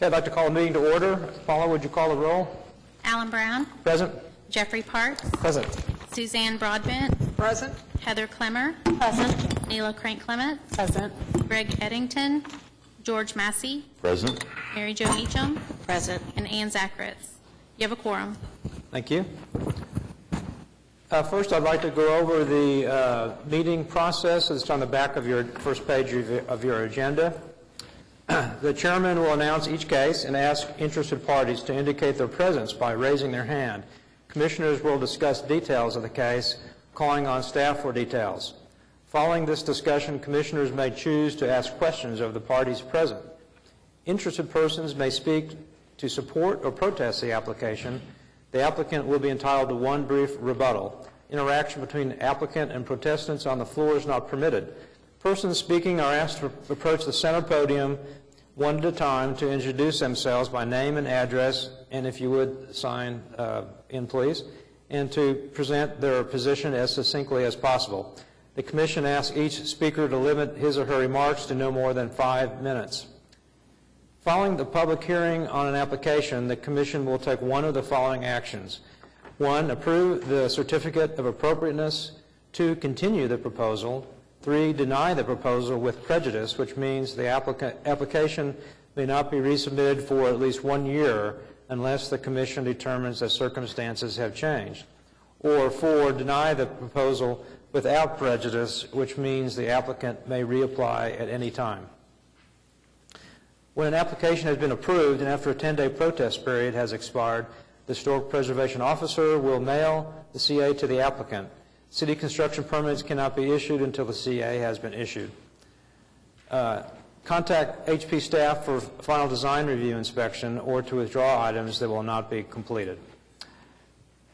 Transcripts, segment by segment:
Okay, I'd like to call the meeting to order. Paula, would you call the roll? Alan Brown. Present. Jeffrey Parks. Present. Suzanne Broadbent. Present. Heather Clemmer. Present. Neela Crank-Clements. Present. Greg Eddington. George Massey. Present. Mary Jo Meacham. Present. And Ann Zacharitz. You have a quorum. Thank you. First, I'd like to go over the meeting process. It's on the back of your first page of your agenda. The chairman will announce each case and ask interested parties to indicate their presence by raising their hand. Commissioners will discuss details of the case, calling on staff for details. Following this discussion, commissioners may choose to ask questions of the parties present. Interested persons may speak to support or protest the application. The applicant will be entitled to one brief rebuttal. Interaction between applicant and protestants on the floor is not permitted. Persons speaking are asked to approach the center podium one at a time to introduce themselves by name and address, and if you would sign in please, and to present their position as succinctly as possible. The Commission asks each speaker to limit his or her remarks to no more than 5 minutes. Following the public hearing on an application, the Commission will take one of the following actions. 1, approve the certificate of appropriateness. 2, continue the proposal. 3, deny the proposal with prejudice, which means the application may not be resubmitted for at least 1 year unless the Commission determines that circumstances have changed. Or 4, deny the proposal without prejudice, which means the applicant may reapply at any time. When an application has been approved and after a 10-day protest period has expired, the Historic Preservation Officer will mail the CA to the applicant. City construction permits cannot be issued until the CA has been issued. Contact HP staff for final design review inspection or to withdraw items that will not be completed.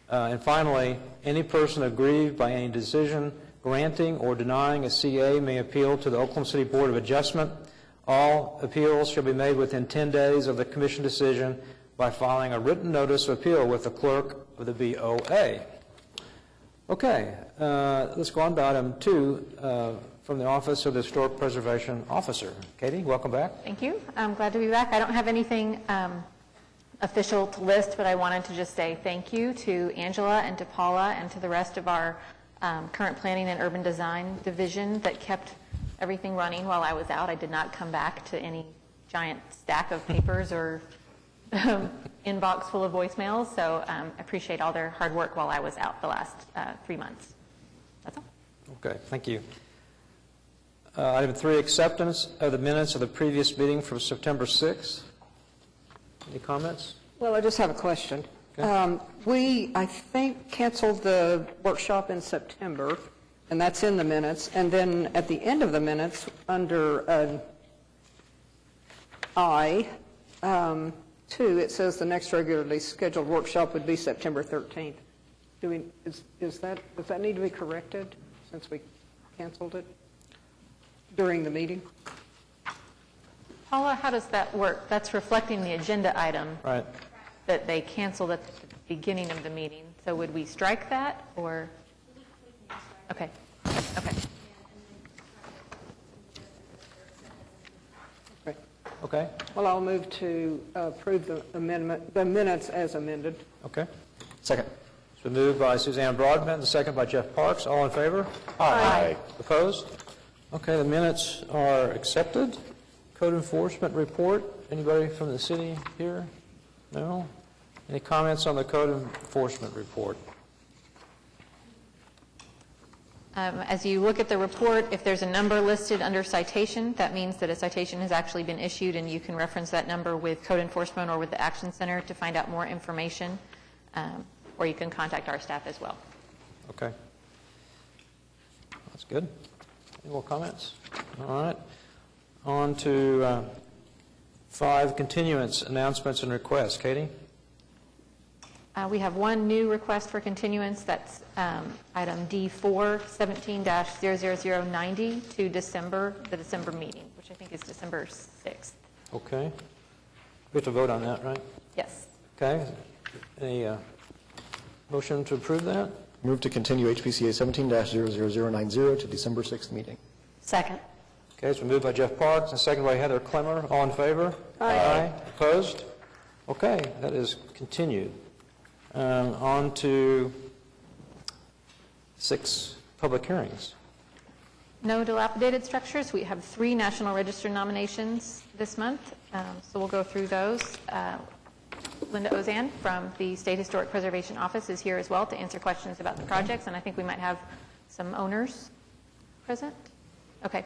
And finally, any person aggrieved by any decision granting or denying a CA may appeal to the Oklahoma City Board of Adjustment. All appeals shall be made within 10 days of the Commission decision by filing a written notice of appeal with the clerk of the BOA. Okay, let's go on to item 2 from the Office of the Historic Preservation Officer. Katie, welcome back. Thank you. I'm glad to be back. I don't have anything official to list, but I wanted to just say thank you to Angela and to Paula and to the rest of our current planning and urban design division that kept everything running while I was out. I did not come back to any giant stack of papers or inbox full of voicemails, so I appreciate all their hard work while I was out the last 3 months. That's all. Okay, thank you. Item 3, acceptance of the minutes of the previous meeting from September 6th. Any comments? Well, I just have a question. Okay. We, I think, canceled the workshop in September, and that's in the minutes. And then at the end of the minutes, under I-2, it says the next regularly scheduled workshop would be September 13th. Does that need to be corrected since we canceled it during the meeting? Paula, how does that work? That's reflecting the agenda item Right. that they canceled at the beginning of the meeting. So would we strike that, or? Okay. Okay. Okay. Well, I'll move to approve the minutes as amended. Okay. Second. It's been moved by Suzanne Broadbent, and second by Jeff Parks. All in favor? Aye. Opposed? Okay, the minutes are accepted. Code enforcement report. Anybody from the city here? No? Any comments on the code enforcement report? As you look at the report, if there's a number listed under citation, that means that a citation has actually been issued, and you can reference that number with code enforcement or with the Action Center to find out more information, or you can contact our staff as well. Okay. That's good. Any more comments? All right. On to 5, continuance, announcements, and requests. Katie? We have one new request for continuance. That's item D4, 17-00090 to the December meeting, which I think is December 6th. Okay. We have to vote on that, right? Yes. Okay. Any motion to approve that? Move to continue HPCA 17-00090 to December 6th meeting. Second. Okay, it's been moved by Jeff Parks and seconded by Heather Clemmer. All in favor? Aye. Opposed? Okay, that is continued. On to 6 public hearings. No dilapidated structures. We have 3 National Register nominations this month, so we'll go through those. Linda Ozan from the State Historic Preservation Office is here as well to answer questions about the projects, and I think we might have some owners present. Okay.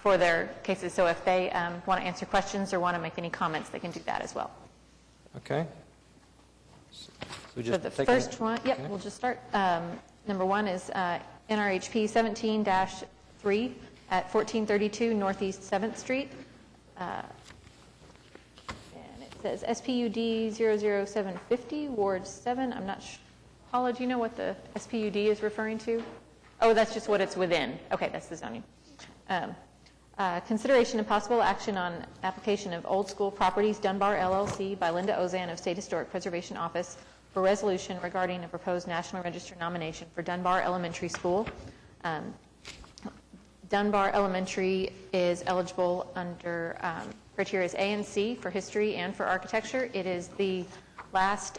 For their cases. So if they want to answer questions or want to make any comments, they can do that as well. Okay. So we So just the take first a- one, yep, okay. we'll just start. Number 1 is NRHP 17-3 at 1432 Northeast 7th Street. And it says SPUD 00750, Ward 7. I'm not sure. Paula, do you know what the SPUD is referring to? Oh, that's just what it's within. Okay, that's the zoning. Consideration and possible action on application of Old School Properties Dunbar LLC by Linda Ozan of State Historic Preservation Office for resolution regarding a proposed National Register nomination for Dunbar Elementary School. Dunbar Elementary is eligible under criteria A and C for history and for architecture. It is the last,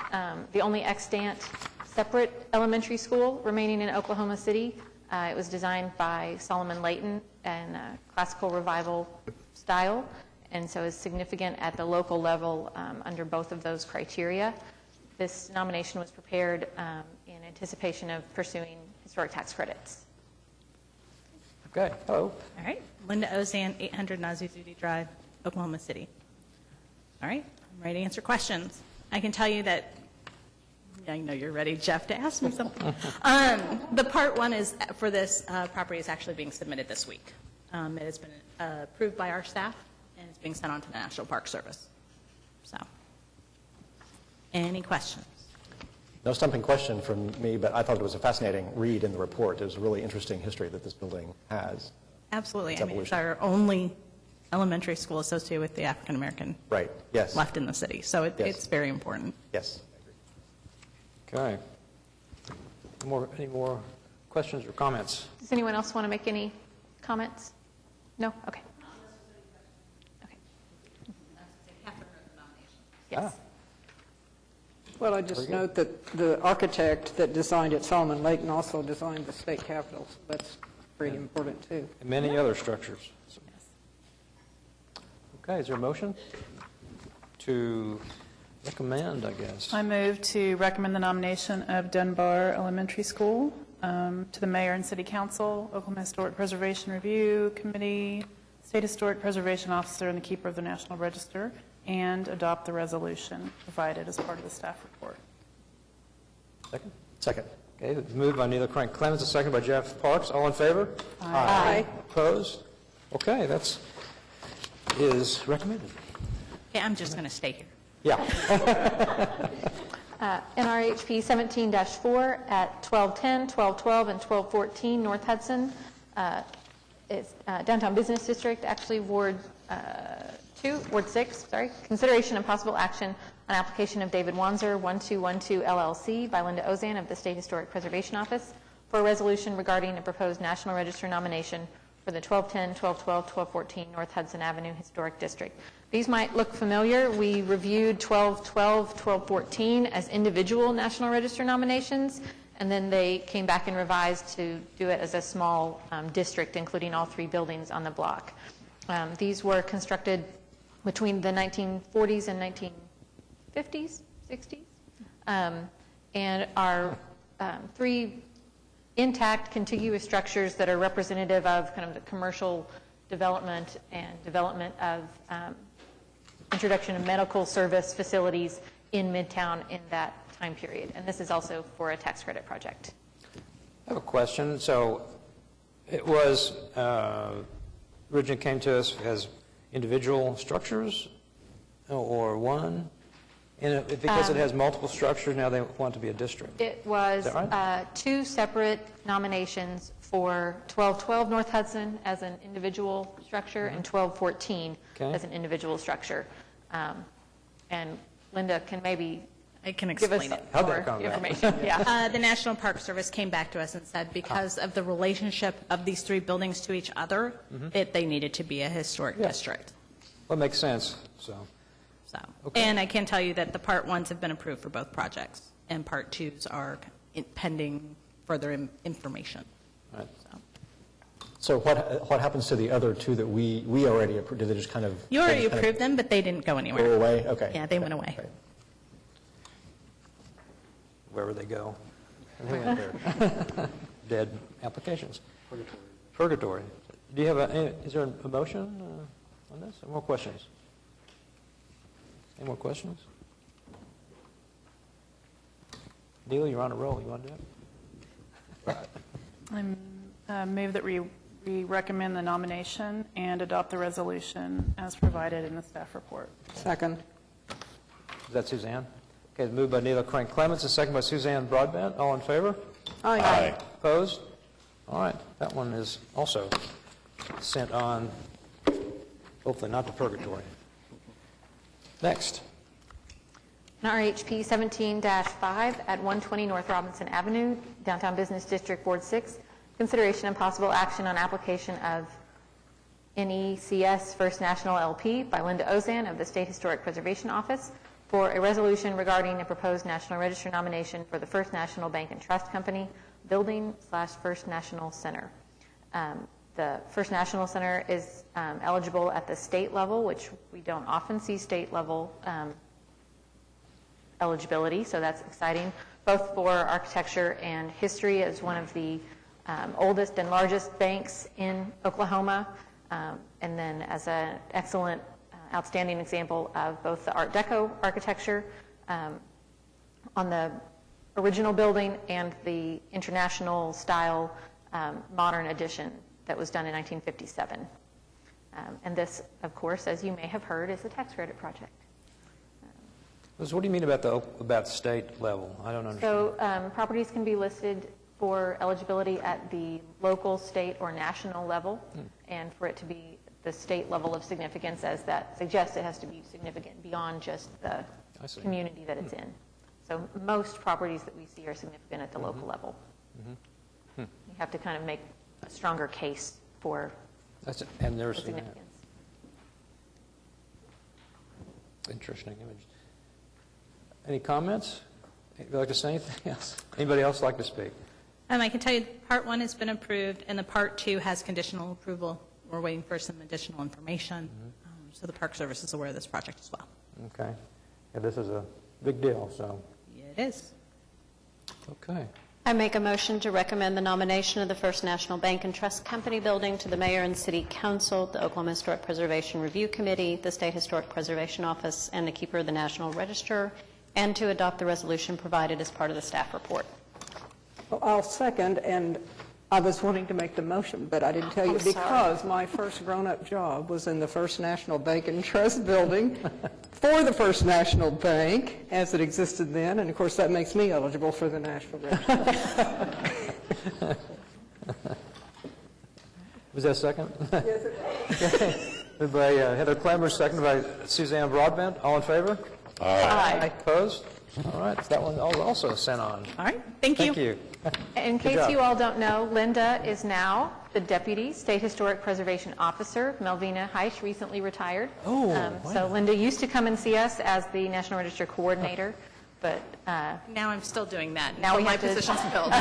the only extant separate elementary school remaining in Oklahoma City. It was designed by Solomon Layton in classical revival style, and so is significant at the local level under both of those criteria. This nomination was prepared in anticipation of pursuing historic tax credits. Okay, hello. All right, Linda Ozan, 800 Nazuzudi Drive, Oklahoma City. All right, I'm ready to answer questions. I can tell you that, I know you're ready, Jeff, to ask me something. The part 1 is for this property is actually being submitted this week. It has been approved by our staff, and it's being sent on to the National Park Service. So, any questions? No stumping question from me, but I thought it was a fascinating read in the report. It was a really interesting history that this building has. Absolutely. Its I mean, it's evolution. our only elementary school associated with the African American Right, yes. left in the city, so Yes. it's very important. Yes. Okay. Any more questions or comments? Does anyone else want to make any comments? No? Okay. Okay. Yes. Well, I just note that the architect that designed it, Solomon Layton, also designed the state capitol, so that's pretty important, too. And many other structures. Okay, is there a motion to recommend, I guess? I move to recommend the nomination of Dunbar Elementary School to the Mayor and City Council, Oklahoma Historic Preservation Review Committee, State Historic Preservation Officer, and the Keeper of the National Register, and adopt the resolution provided as part of the staff report. Second? Second. Okay, it's moved by Neil Crank Clemens, and seconded by Jeff Parks. All in favor? Aye. Opposed? Okay, that's is recommended. Okay, I'm just going to stay here. Yeah. NRHP 17-4 at 1210, 1212, and 1214 North Hudson. It's Downtown Business District, actually Ward 6, sorry. Consideration and possible action on application of David Wanzer, 1212 LLC by Linda Ozan of the State Historic Preservation Office for a resolution regarding a proposed National Register nomination for the 1210, 1212, 1214 North Hudson Avenue Historic District. These might look familiar. We reviewed 1212, 1214 as individual National Register nominations, and then they came back and revised to do it as a small district, including all 3 buildings on the block. These were constructed between the 1940s and 1950s, 60s, and are 3 intact contiguous structures that are representative of kind of the commercial development and development of introduction of medical service facilities in Midtown in that time period. And this is also for a tax credit project. I have a question. So it was, originally came to us as individual structures or one? And because it has multiple structures, now they want it to be a district. It was Is that right? 2 separate nominations for 1212 North Hudson as an individual structure and 1214 Okay. as an individual structure. And Linda can maybe I can give us explain it. How'd more that come about? information. Yeah. The National Park Service came back to us and said because of the relationship of these three buildings to each other, that they needed to be a historic district. Well, it makes sense, so. So, Okay. and I can tell you that the Part 1s have been approved for both projects, and Part 2s are pending further information. All right. So what happens to the other two that we already approved? Did they just kind of? You already they just kind approved them, but they didn't go of anywhere. Go away? Okay. Yeah, they went away. Okay. Wherever they go. They went there. Dead applications. Purgatory. Do you have is there a motion on this? Any more questions? Any more questions? Neil, you're on a roll. You want to do it? I move that we recommend the nomination and adopt the resolution as provided in the staff report. Second. Is that Suzanne? Okay, it's moved by Neela Crank Clements, and second by Suzanne Broadbent. All in favor? Aye. Opposed? All right, that one is also sent on, hopefully not to purgatory. Next. An RHP 17-5 at 120 North Robinson Avenue, Downtown Business District, Ward 6. Consideration and possible action on application of NECS First National LP by Linda Ozan of the State Historic Preservation Office for a resolution regarding a proposed National Register nomination for the First National Bank and Trust Company Building/First National Center. The First National Center is eligible at the state level, which we don't often see state level eligibility, so that's exciting, both for architecture and history as one of the oldest and largest banks in Oklahoma, and then as an excellent, outstanding example of both the Art Deco architecture on the original building and the international style modern addition that was done in 1957. And this, of course, as you may have heard, is a tax credit project. Liz, what do you mean about the state level? I don't understand. So properties can be listed for eligibility at the local, state, or national level, and for it to be the state level of significance, as that suggests, it has to be significant beyond just the community that it's in. So most properties that we see are significant at the local level. You have to kind of make a stronger case for That's it. And the there's significance. interesting image. Any comments? Would you like to say anything else? Anybody else like to speak? I can tell you Part 1 has been approved, and the Part 2 has conditional approval. We're waiting for some additional information. So the Park Service is aware of this project as well. Okay. Yeah, this is a big deal, so, It is. okay. I make a motion to recommend the nomination of the First National Bank and Trust Company building to the Mayor and City Council, the Oklahoma Historic Preservation Review Committee, the State Historic Preservation Office, and the Keeper of the National Register, and to adopt the resolution provided as part of the staff report. Well, I'll second, and I was wanting to make the motion, but I didn't tell you because my first grown-up job was in the First National Bank and Trust building for the First National Bank as it existed then, and of course that makes me eligible for the National Register. Was that a second? Yes, it was. Moved by Heather Clemmer, seconded by Suzanne Broadbent. All in favor? Aye. Opposed? All right, that one also sent on. All right. Thank you. Thank you. In Good case job. you all don't know, Linda is now the Deputy State Historic Preservation Officer. Melvina Heisch recently retired. Oh, So Linda used to come and see us as the National Register Coordinator, but Now I'm still doing that. Now we until my have to- position's filled.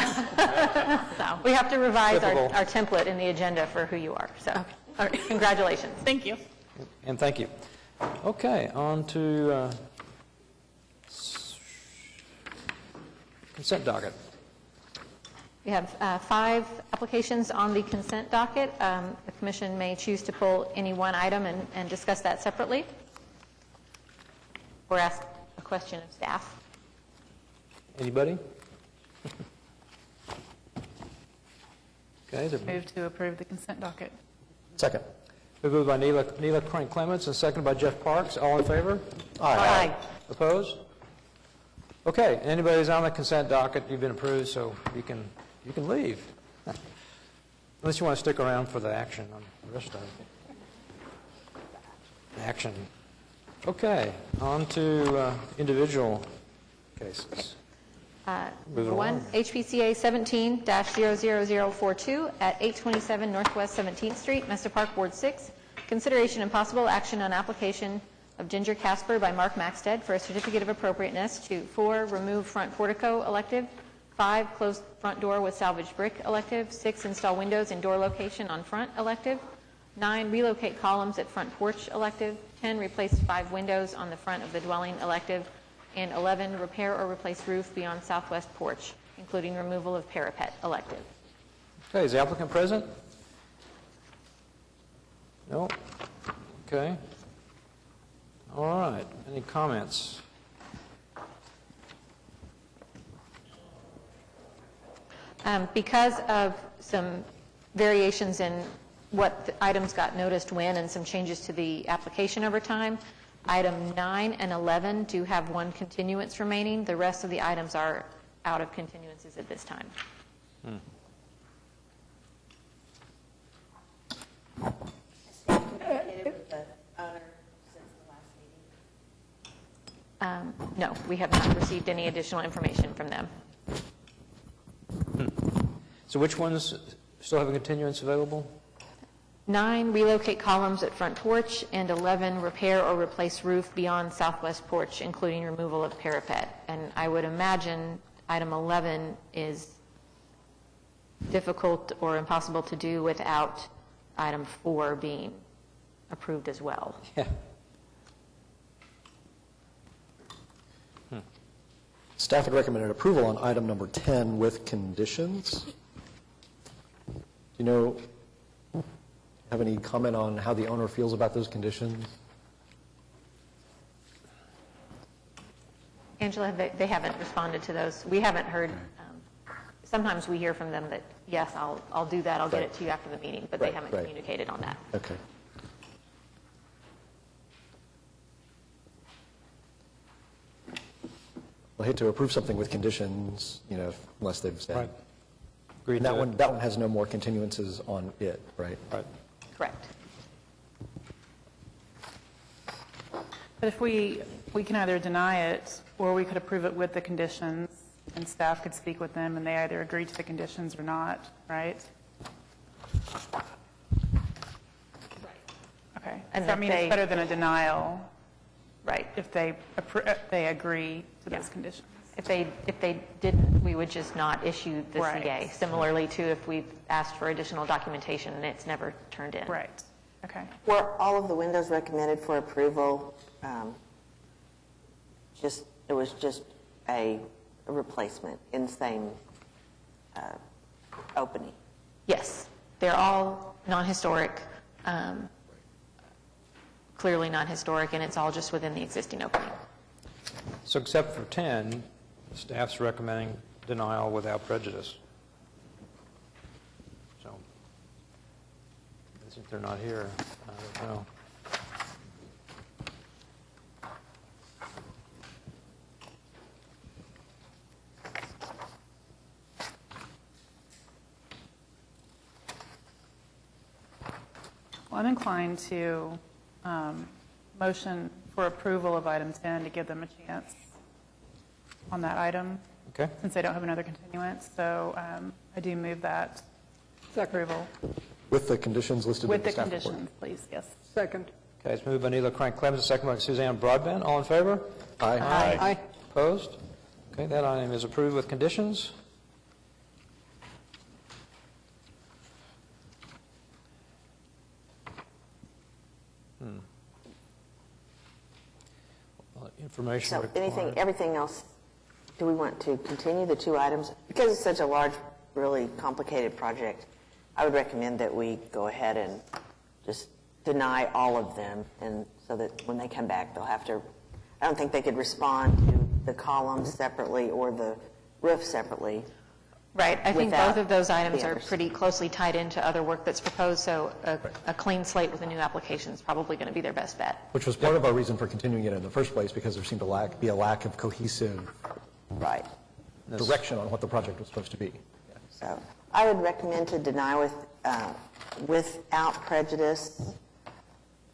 So, we have to revise Typical. our template in the agenda for who you are. So all right. congratulations. Thank you. And thank you. Okay, on to consent docket. We have 5 applications on the consent docket. The commission may choose to pull any one item and discuss that separately, or ask a question of staff. Anybody? Okay, is there Move to approve the consent docket. Second. moved by Neela Crank Clements and seconded by Jeff Parks. All in favor? Aye. Opposed? Okay, anybody who's on the consent docket, you've been approved, so you can leave. Unless you want to stick around for the action on the rest of it. Action. Okay, on to individual cases. Number one, HPCA 17-00042 at 827 Northwest 17th Street, Mesa Park, Ward 6. Consideration and possible action on application of Ginger Casper by Mark Maxted for a certificate of appropriateness to 4, remove front portico elective, 5, close front door with salvaged brick elective, 6, install windows in door location on front elective, 9, relocate columns at front porch elective, 10, replace 5 windows on the front of the dwelling elective, and 11, repair or replace roof beyond southwest porch, including removal of parapet elective. Okay, is the applicant present? No? Okay. All right, any comments? Because of some variations in what the items got noticed when and some changes to the application over time, item 9 and 11 do have one continuance remaining. The rest of the items are out of continuances at this time. No, we have not received any additional information from them. So which ones still have a continuance available? 9, relocate columns at front porch, and 11, repair or replace roof beyond southwest porch, including removal of parapet. And I would imagine item 11 is difficult or impossible to do without item 4 being approved as well. Yeah. Staff had recommended approval on item number 10 with conditions. Do you know, have any comment on how the owner feels about those conditions? Angela, they haven't responded to those. We haven't heard. Sometimes we hear from them that, yes, I'll do that. I'll get it to you after the meeting, but they haven't communicated on that. Okay. I hate to approve something with conditions, unless they've said. Right. Agreed And to that one has no more continuances on it, right? Right. Correct. But if we can either deny it, or we could approve it with the conditions, and staff could speak with them, and they either agree to the conditions or not, right? Okay. And So I if mean, they- it's better than a denial Right. if they agree to those conditions. If they didn't, we would just not issue the Right. CA. Similarly to if we've asked for additional documentation and it's never turned in. Right. Okay. Were all of the windows recommended for approval, it was just a replacement in the same opening? Yes. They're all non-historic, clearly non-historic, and it's all just within the existing opening. So except for 10, staff's recommending denial without prejudice. So, since they're not here, I don't know. Well, I'm inclined to motion for approval of item 10 to give them a chance on that item, Okay. since they don't have another continuance. So I do move that approval. With the conditions listed in With the the staff report. conditions, please, yes. Second. Okay, it's moved by Neela Crank-Clemens, second by Suzanne Broadbent. All in favor? Aye. Aye. Opposed? Okay, that item is approved with conditions. Information So required. everything else, do we want to continue the 2 items? Because it's such a large, really complicated project, I would recommend that we go ahead and just deny all of them, and so that when they come back, they'll have to, I don't think they could respond to the columns separately or the roof separately. Right. I think Without both of those items the are others. pretty closely tied into other work that's proposed, so a clean slate with a new application is probably going to be their best bet. Which was part of our reason for continuing it in the first place, because there seemed to be a lack of cohesive Right. direction on what the project was supposed to be. So I would recommend to deny without prejudice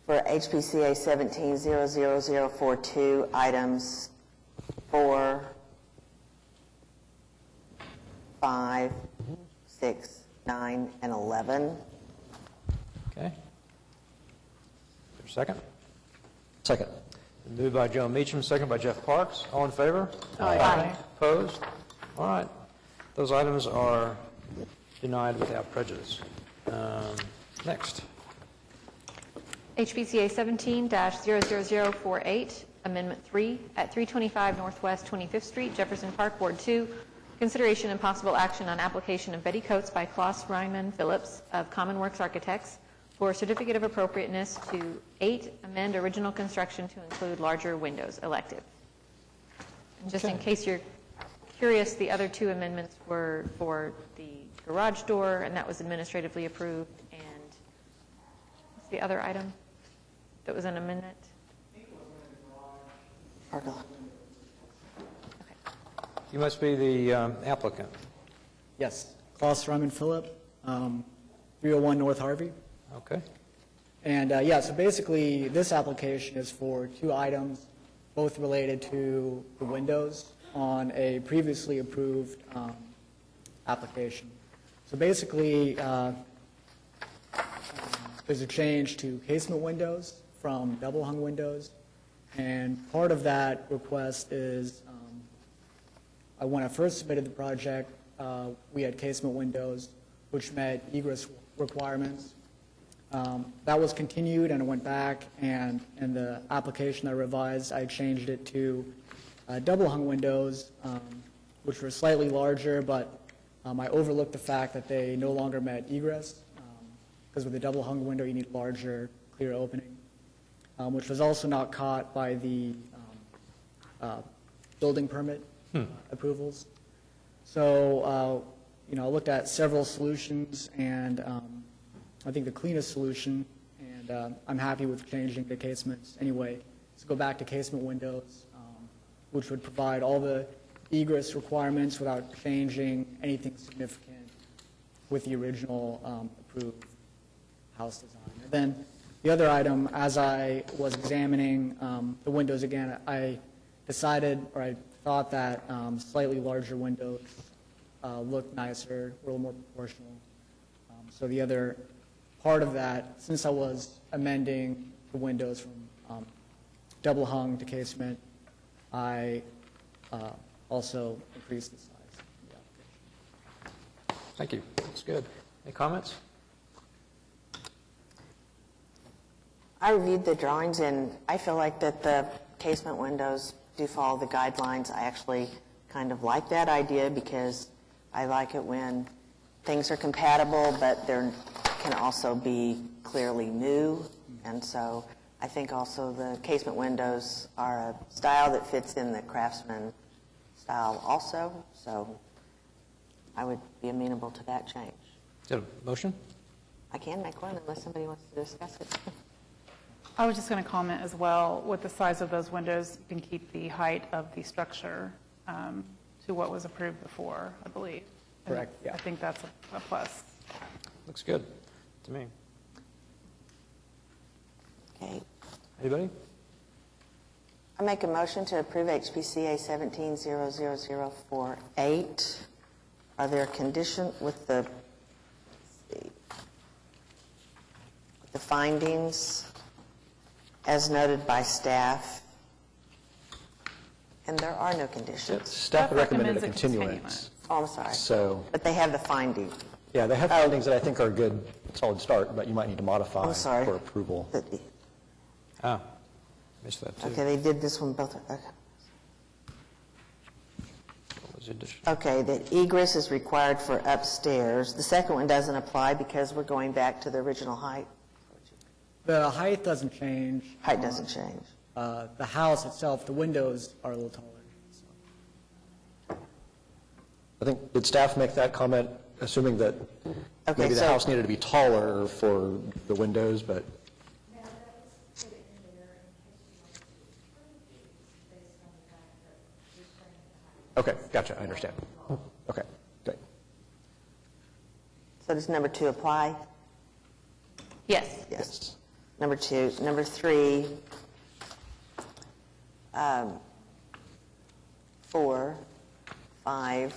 for HPCA 17-00042, items 4, 5, 6, 9, and 11. Okay. Is there a second? Second. Moved by Joe Meacham, second by Jeff Parks. All in favor? Aye. Opposed? All right. Those items are denied without prejudice. Next. HPCA 17-00048, Amendment 3, at 325 Northwest 25th Street, Jefferson Park, Ward 2. Consideration and possible action on application of Betty Coates by Klaus Ryman Phillips of Common Works Architects for a certificate of appropriateness to 8, amend original construction to include larger windows, elective. And just in Okay. case you're curious, the other 2 amendments were for the garage door, and that was administratively approved. And what's the other item that was an amendment? Pergola. You must be the applicant. Yes, Klaus Ryman Phillip, 301 North Harvey. Okay. And yeah, so basically, this application is for 2 items, both related to the windows on a previously approved application. So basically, there's a change to casement windows from double-hung windows, and part of that request is, when I first submitted the project, we had casement windows which met egress requirements. That was continued, and it went back, and in the application I revised, I changed it to double-hung windows, which were slightly larger, but I overlooked the fact that they no longer met egress, because with a double-hung window, you need larger, clear opening, which was also not caught by the building permit approvals. So, I looked at several solutions, and I think the cleanest solution, and I'm happy with changing the casements anyway, is to go back to casement windows, which would provide all the egress requirements without changing anything significant with the original approved house design. And then the other item, as I was examining the windows again, I decided, or I thought that slightly larger windows looked nicer, were a little more proportional. So the other part of that, since I was amending the windows from double hung to casement, I also increased the size of the application. Thank you. That's good. Any comments? I reviewed the drawings, and I feel like that the casement windows do follow the guidelines. I actually kind of like that idea because I like it when things are compatible, but they can also be clearly new. And so I think also the casement windows are a style that fits in the Craftsman style also. So I would be amenable to that change. Is that a motion? I can make one unless somebody wants to discuss it. I was just going to comment as well, with the size of those windows, you can keep the height of the structure to what was approved before, I believe. And Correct, yeah. I think that's a plus. Looks good to me. Okay. Anybody? I make a motion to approve HPCA 17-00048. Are there conditions with the findings as noted by staff? And there are no conditions. Staff recommended a recommends a continuance. Oh, I'm sorry. So, But they have the finding. yeah, they have findings that I think are a good, solid start, but you might need to modify I'm sorry. for approval. Ah, missed that too. Okay, they did this one both. Okay. What was the addition? Okay, that egress is required for upstairs. The second one doesn't apply because we're going back to the original height. The height doesn't change. Height doesn't change. The house itself, the windows are a little taller. So. I think, did staff make that comment, assuming that Okay, maybe the so- house needed to be taller for the windows, but? Okay, gotcha, I understand. Okay, great. So does number 2 apply? Yes. Yes. Number 2. Number 3, 4, 5,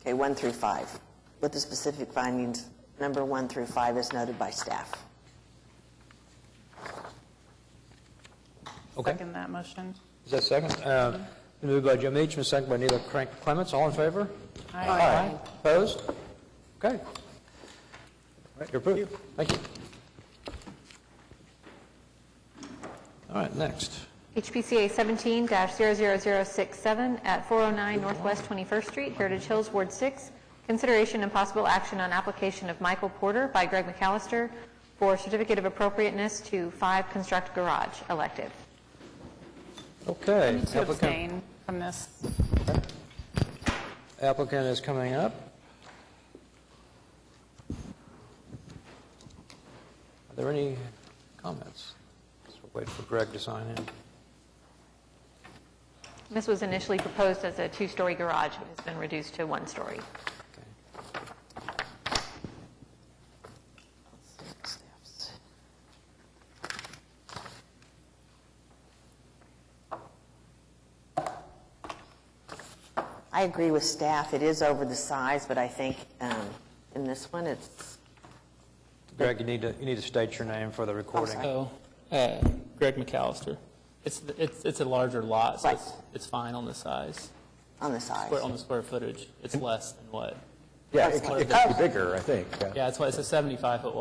Okay, 1 through 5, with the specific findings, number 1 through 5 is noted by staff. Okay. Second that motion. Is that second? Moved by Joe Meacham, second by Neela Clements. All in favor? Aye. Opposed? Okay. All right, you're approved. Thank you. All right, next. HPCA 17-00067 at 409 Northwest 21st Street, Heritage Hills, Ward 6. Consideration and possible action on application of Michael Porter by Greg McAllister for certificate of appropriateness to 5 construct garage elective. Okay. I need to abstain from this. Applicant is coming up. Are there any comments? So we'll wait for Greg to sign in. This was initially proposed as a 2-story garage, but has been reduced to 1 story. I agree with staff. It is over the size, but I think in this one, it's... Greg, you need to state your name for the recording. Oh, Greg McAllister. It's a larger lot, so Right. it's fine on the size. on the size. On the square footage, it's less than what? Yeah, it could be bigger, I think. Yeah, it's a 75-foot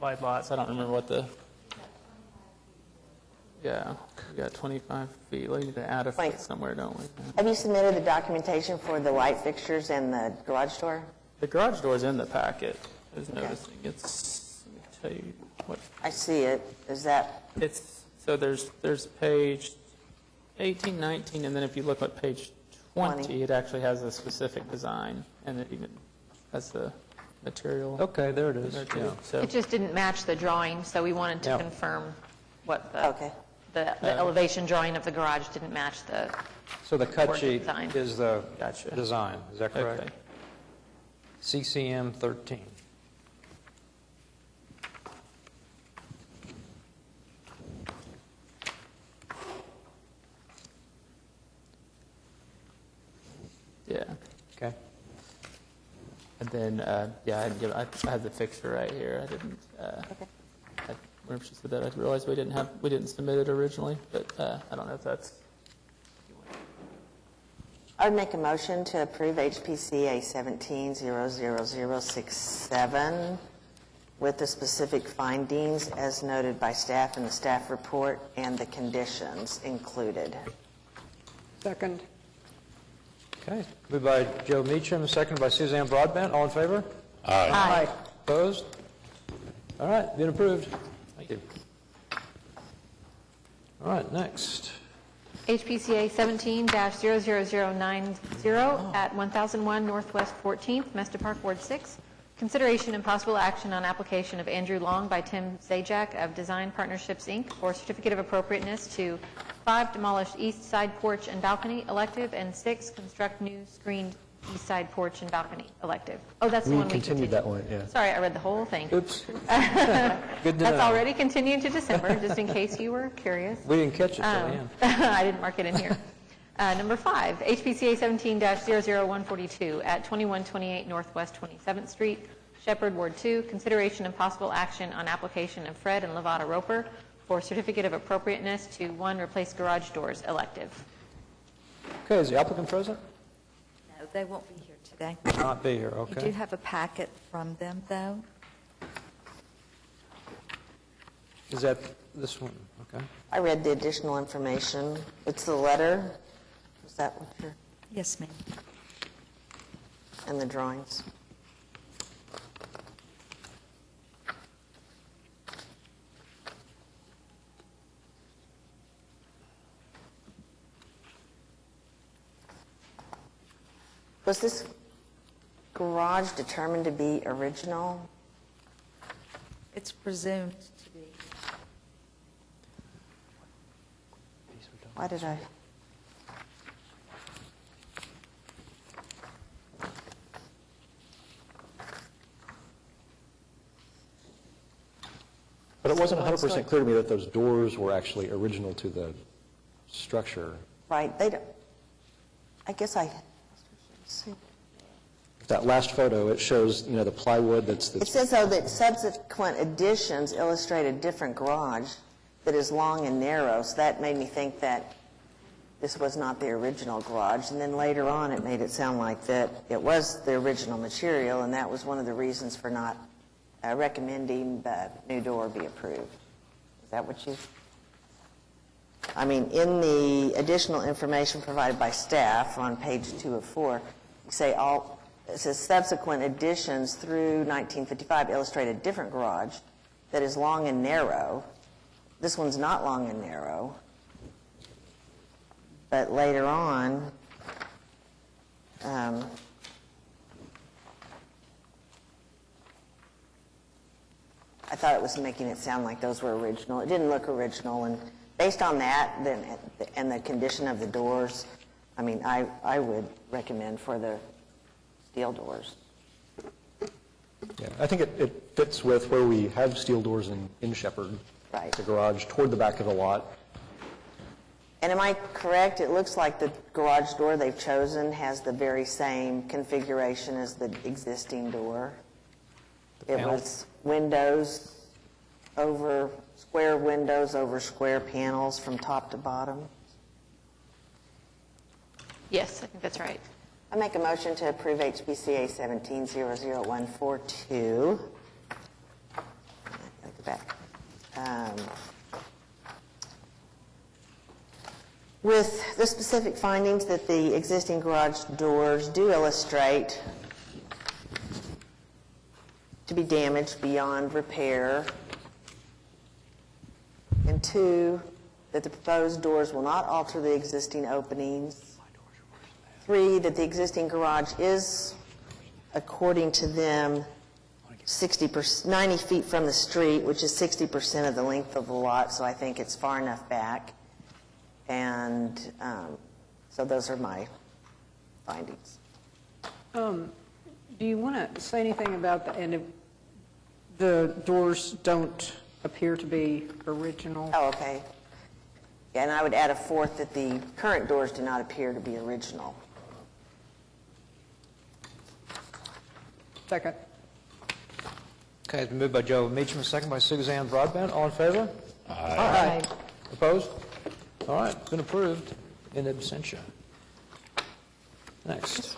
wide lot, so I don't remember what the... Yeah, we got 25 feet. We need to add a Right. foot somewhere, don't we? Have you submitted the documentation for the light fixtures and the garage door? The garage door's in the packet. I was noticing. It's, let me tell you what, I see it. Is that, it's, so there's page 18, 19, and then if you look at page 20, it actually has a specific design, and it even has the material. Okay, there it is. there too. Yeah. So, It just didn't match the drawing, so we wanted to Yeah. confirm what the okay. the elevation drawing of the garage didn't match the, So the cut Work sheet design. is the Gotcha. design, is that correct? okay. CCM 13. Yeah. Okay. And then, I had the fixture right here. I didn't, whenever she said that, I realized we didn't submit it originally, but I don't know if that's... I would make a motion to approve HPCA 17-00067 with the specific findings as noted by staff in the staff report and the conditions included. Second. Okay. Moved by Joe Meacham, seconded by Suzanne Broadbent. All in favor? Aye. Opposed? All right, been approved. Thank you. All right, next. HPCA 17-00090 at 1001 Northwest 14th, Mesta Park, Ward 6. Consideration and possible action on application of Andrew Long by Tim Zajac of Design Partnerships, Inc. for certificate of appropriateness to 5 demolish east side porch and balcony elective and 6 construct new screened east side porch and balcony elective. Oh, that's the We one we continued continued. that one, yeah. Sorry, I read the whole thing. Oops. Good to That's know. already continued to December, just in case you were curious. We didn't catch it till the end. I didn't mark it in here. Number 5, HPCA 17-00142 at 2128 Northwest 27th Street, Shepherd, Ward 2. Consideration and possible action on application of Fred and Lavada Roper for certificate of appropriateness to 1 replace garage doors elective. Okay, is the applicant present? No, they won't be here today. Not be here, You do okay. have a packet from them, though. Is that this one? Okay. I read the additional information. It's the letter. Is that what you're... Yes, ma'am. And the drawings. Was this garage determined to be original? It's presumed to be. Why did I? But it wasn't 100% clear to me that those doors were actually original to the structure. Right, they don't, I guess I, see. that last photo, it shows, the plywood that's... It says, though, that subsequent additions illustrate a different garage that is long and narrow, so that made me think that this was not the original garage. And then later on, it made it sound like that it was the original material, and that was one of the reasons for not recommending the new door be approved. Is that what you... I mean, in the additional information provided by staff on page 2 of 4, you say it says subsequent additions through 1955 illustrate a different garage that is long and narrow. This one's not long and narrow. But later on, I thought it was making it sound like those were original. It didn't look original, and based on that and the condition of the doors, I mean, I would recommend for the steel doors. Yeah, I think it fits with where we have steel doors in Shepherd. Right. The garage toward the back of the lot. And am I correct? It looks like the garage door they've chosen has the very same configuration as the existing door. It was windows over, square windows over square panels from top to bottom. Yes, I think that's right. I make a motion to approve HPCA 1700142. At the back. With the specific findings that the existing garage doors do illustrate to be damaged beyond repair, and 2, that the proposed doors will not alter the existing openings, 3, that the existing garage is, according to them, 90 feet from the street, which is 60% of the length of the lot, so I think it's far enough back. And so those are my findings. Do you want to say anything about the doors don't appear to be original? Oh, okay. Yeah, and I would add a 4th that the current doors do not appear to be original. Second. Okay, it's been moved by Joe Meacham, second by Suzanne Broadbent. All in favor? Aye. Opposed? All right, it's been approved in absentia. Next.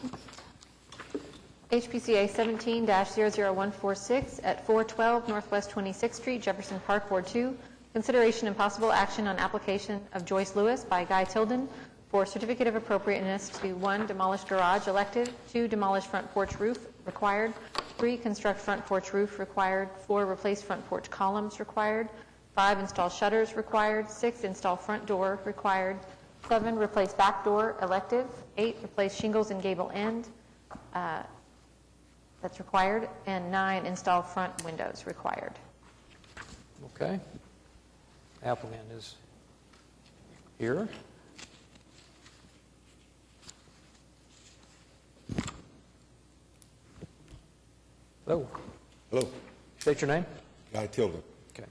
HPCA 17-00146 at 412 Northwest 26th Street, Jefferson Park, Ward 2. Consideration and possible action on application of Joyce Lewis by Guy Tilden for certificate of appropriateness to 1, demolish garage elective, 2, demolish front porch roof required, 3, construct front porch roof required, 4, replace front porch columns required, 5, install shutters required, 6, install front door required, 7, replace back door elective, 8, replace shingles and gable end, that's required, and 9, install front windows required. Okay. Applicant is here. Hello. Hello. State your name. Guy Tilden. Okay.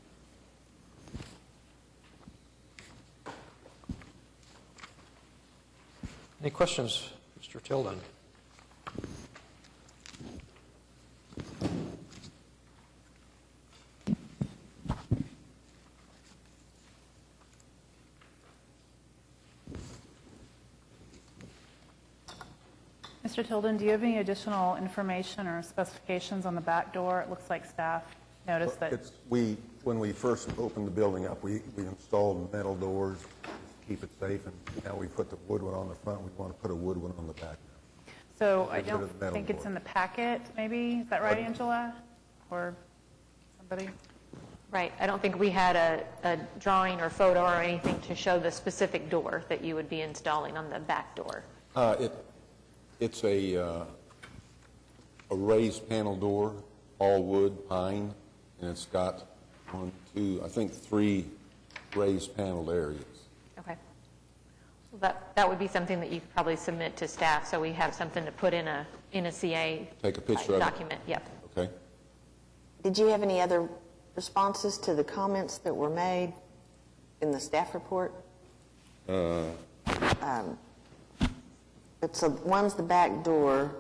Any questions, Mr. Tilden? Mr. Tilden, do you have any additional information or specifications on the back door? It looks like staff noticed that. When we first opened the building up, we installed metal doors to keep it safe, and now we put the wood one on the front. We want to put a wood one on the back now. So I Get rid don't of the metal think it's door. in the packet, maybe? Is that right, Angela? Or somebody? Right. I don't think we had a drawing or photo or anything to show the specific door that you would be installing on the back door. It's a raised panel door, all wood, pine, and it's got 1, 2, I think 3 raised paneled areas. Okay. So that would be something that you could probably submit to staff, so we have something to put in a CA Take a picture of it. document. Yep. Okay. Did you have any other responses to the comments that were made in the staff report? So one's the back door.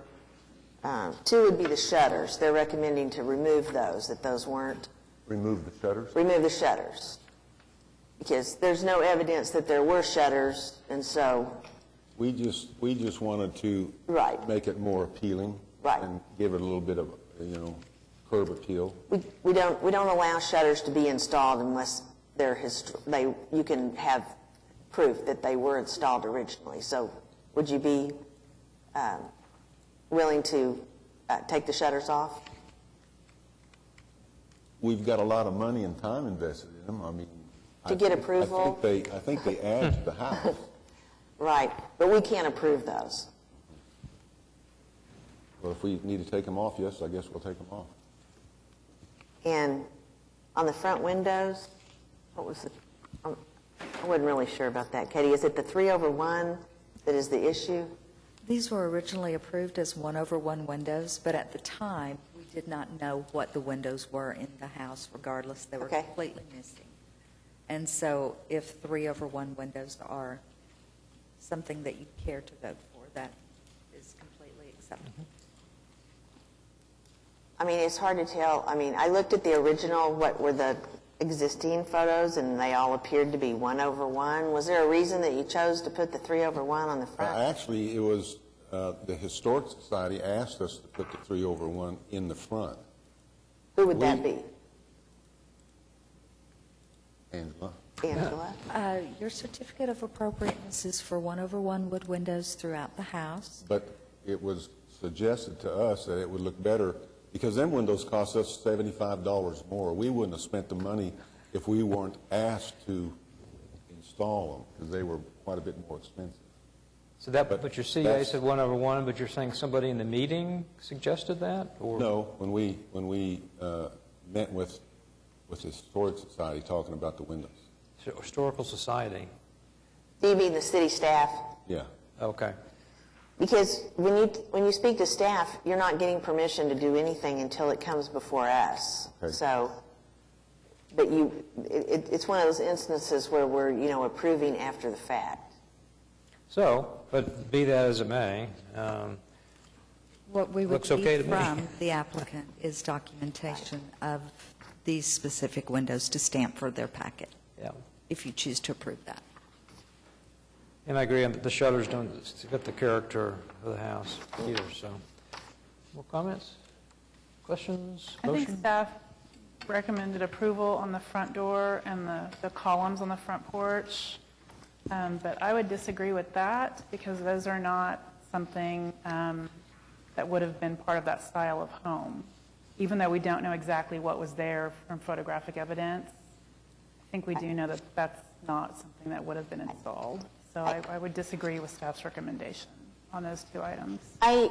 Two would be the shutters. They're recommending to remove those, that those weren't. Remove the shutters? Remove the shutters. Because there's no evidence that there were shutters, and so. We just wanted to Right. make it more appealing. Right. And give it a little bit of, curb appeal. We don't allow shutters to be installed unless you can have proof that they were installed originally. So would you be willing to take the shutters off? We've got a lot of money and time invested in them. I mean, To get approval? I think they add to the house. Right, but we can't approve those. Well, if we need to take them off, yes, I guess we'll take them off. And on the front windows, what was it? I wasn't really sure about that. Katie, is it the 3/1 that is the issue? These were originally approved as 1/1 windows, but at the time, we did not know what the windows were in the house regardless. They were Okay. completely missing. And so if 3/1 windows are something that you care to vote for, that is completely acceptable. I mean, it's hard to tell. I mean, I looked at the original, what were the existing photos, and they all appeared to be 1/1. Was there a reason that you chose to put the 3/1 on the front? Actually, it was the Historic Society asked us to put the 3/1 in the front. Who would that be? Angela? Angela? Your certificate of appropriateness is for 1/1 wood windows throughout the house. But it was suggested to us that it would look better, because them windows cost us $75 more. We wouldn't have spent the money if we weren't asked to install them, because they were quite a bit more expensive. So but your CA said 1/1, but you're saying somebody in the meeting suggested that? Or? No, when we met with the Historic Society talking about the windows. Historical Society. Do you mean the city staff? Yeah. Okay. Because when you speak to staff, you're not getting permission to do anything until it comes before us. Okay. So, but it's one of those instances where we're, approving after the fact. So, but be that as it may, What we would looks okay need to me. from the applicant is documentation of these specific windows to stamp for their packet, yeah. if you choose to approve that. And I agree, the shutters don't fit the character of the house either, so. More comments? Questions? I think Motion? staff recommended approval on the front door and the columns on the front porch. But I would disagree with that because those are not something that would have been part of that style of home. Even though we don't know exactly what was there from photographic evidence, I think we do know that that's not something that would have been installed. So I would disagree with staff's recommendation on those two items. I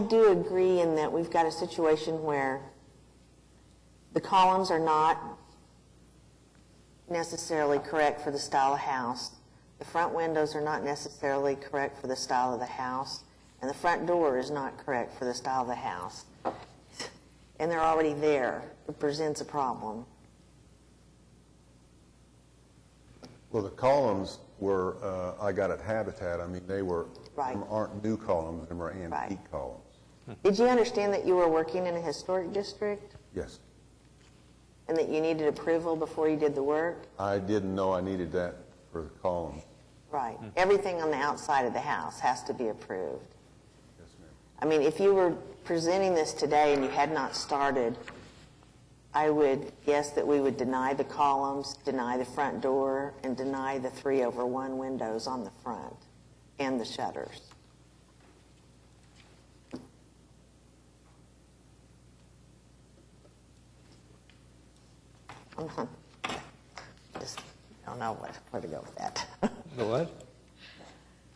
do agree in that we've got a situation where the columns are not necessarily correct for the style of house. The front windows are not necessarily correct for the style of the house. And the front door is not correct for the style of the house. And they're already there. It presents a problem. Well, the columns were, I got at Habitat, I mean, they were, Right. them aren't new columns, them are antique Right. columns. Did you understand that you were working in a historic district Yes. and that you needed approval before you did the work? I didn't know I needed that for the columns. Right. Everything on the outside of the house has to be approved. Yes, ma'am. I mean, if you were presenting this today and you had not started, I would guess that we would deny the columns, deny the front door, and deny the 3/1 windows on the front and the shutters. Just don't know where to go with that. The what?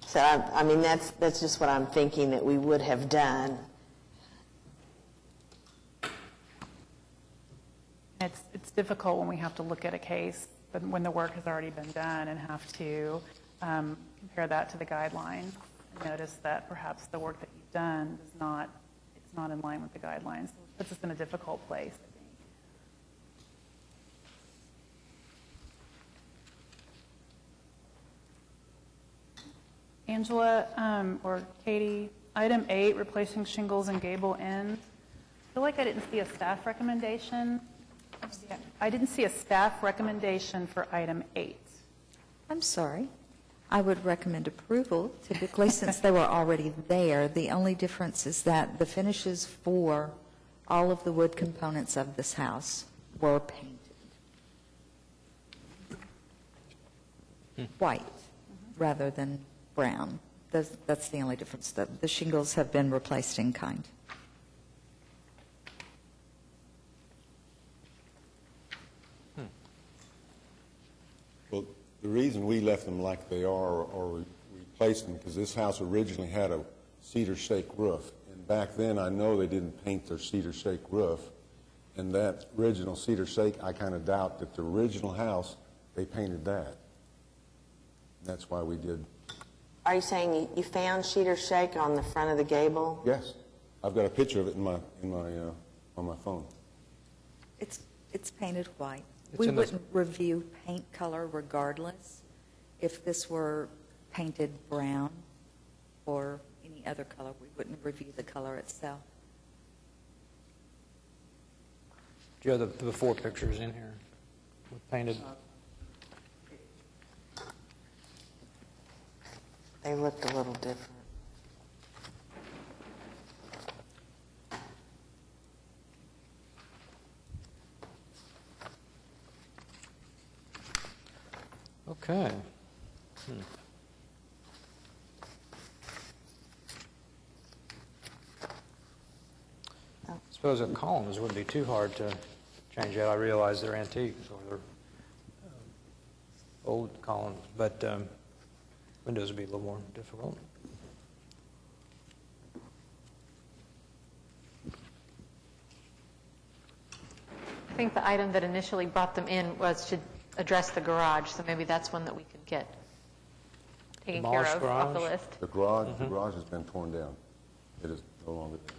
So, I mean, that's just what I'm thinking that we would have done. It's difficult when we have to look at a case, but when the work has already been done and have to compare that to the guidelines and notice that perhaps the work that you've done it's not in line with the guidelines. It puts us in a difficult place, I think. Angela or Katie, Item 8, replacing shingles and gable ends. I feel like I didn't see a staff recommendation. I didn't see a staff recommendation for item 8. I'm sorry. I would recommend approval, typically, since they were already there. The only difference is that the finishes for all of the wood components of this house were painted white rather than brown. That's the only difference. The shingles have been replaced in kind. Well, the reason we left them like they are or replaced them, because this house originally had a cedar shake roof. And back then, I know they didn't paint their cedar shake roof. And that original cedar shake, I kind of doubt that the original house, they painted that. And that's why we did. Are you saying you found cedar shake on the front of the gable? Yes. I've got a picture of it on my phone. It's painted white. It's We in the- wouldn't review paint color regardless if this were painted brown or any other color. We wouldn't review the color itself. Do you have the before pictures in here with painted? They looked a little different. Okay. I suppose the columns wouldn't be too hard to change out. I realize they're antiques or they're old columns, but windows would be a little more difficult. I think the item that initially brought them in was to address the garage, so maybe that's one that we could get taken care Demolished of off the garage? list. The garage has been torn down. It is no longer there.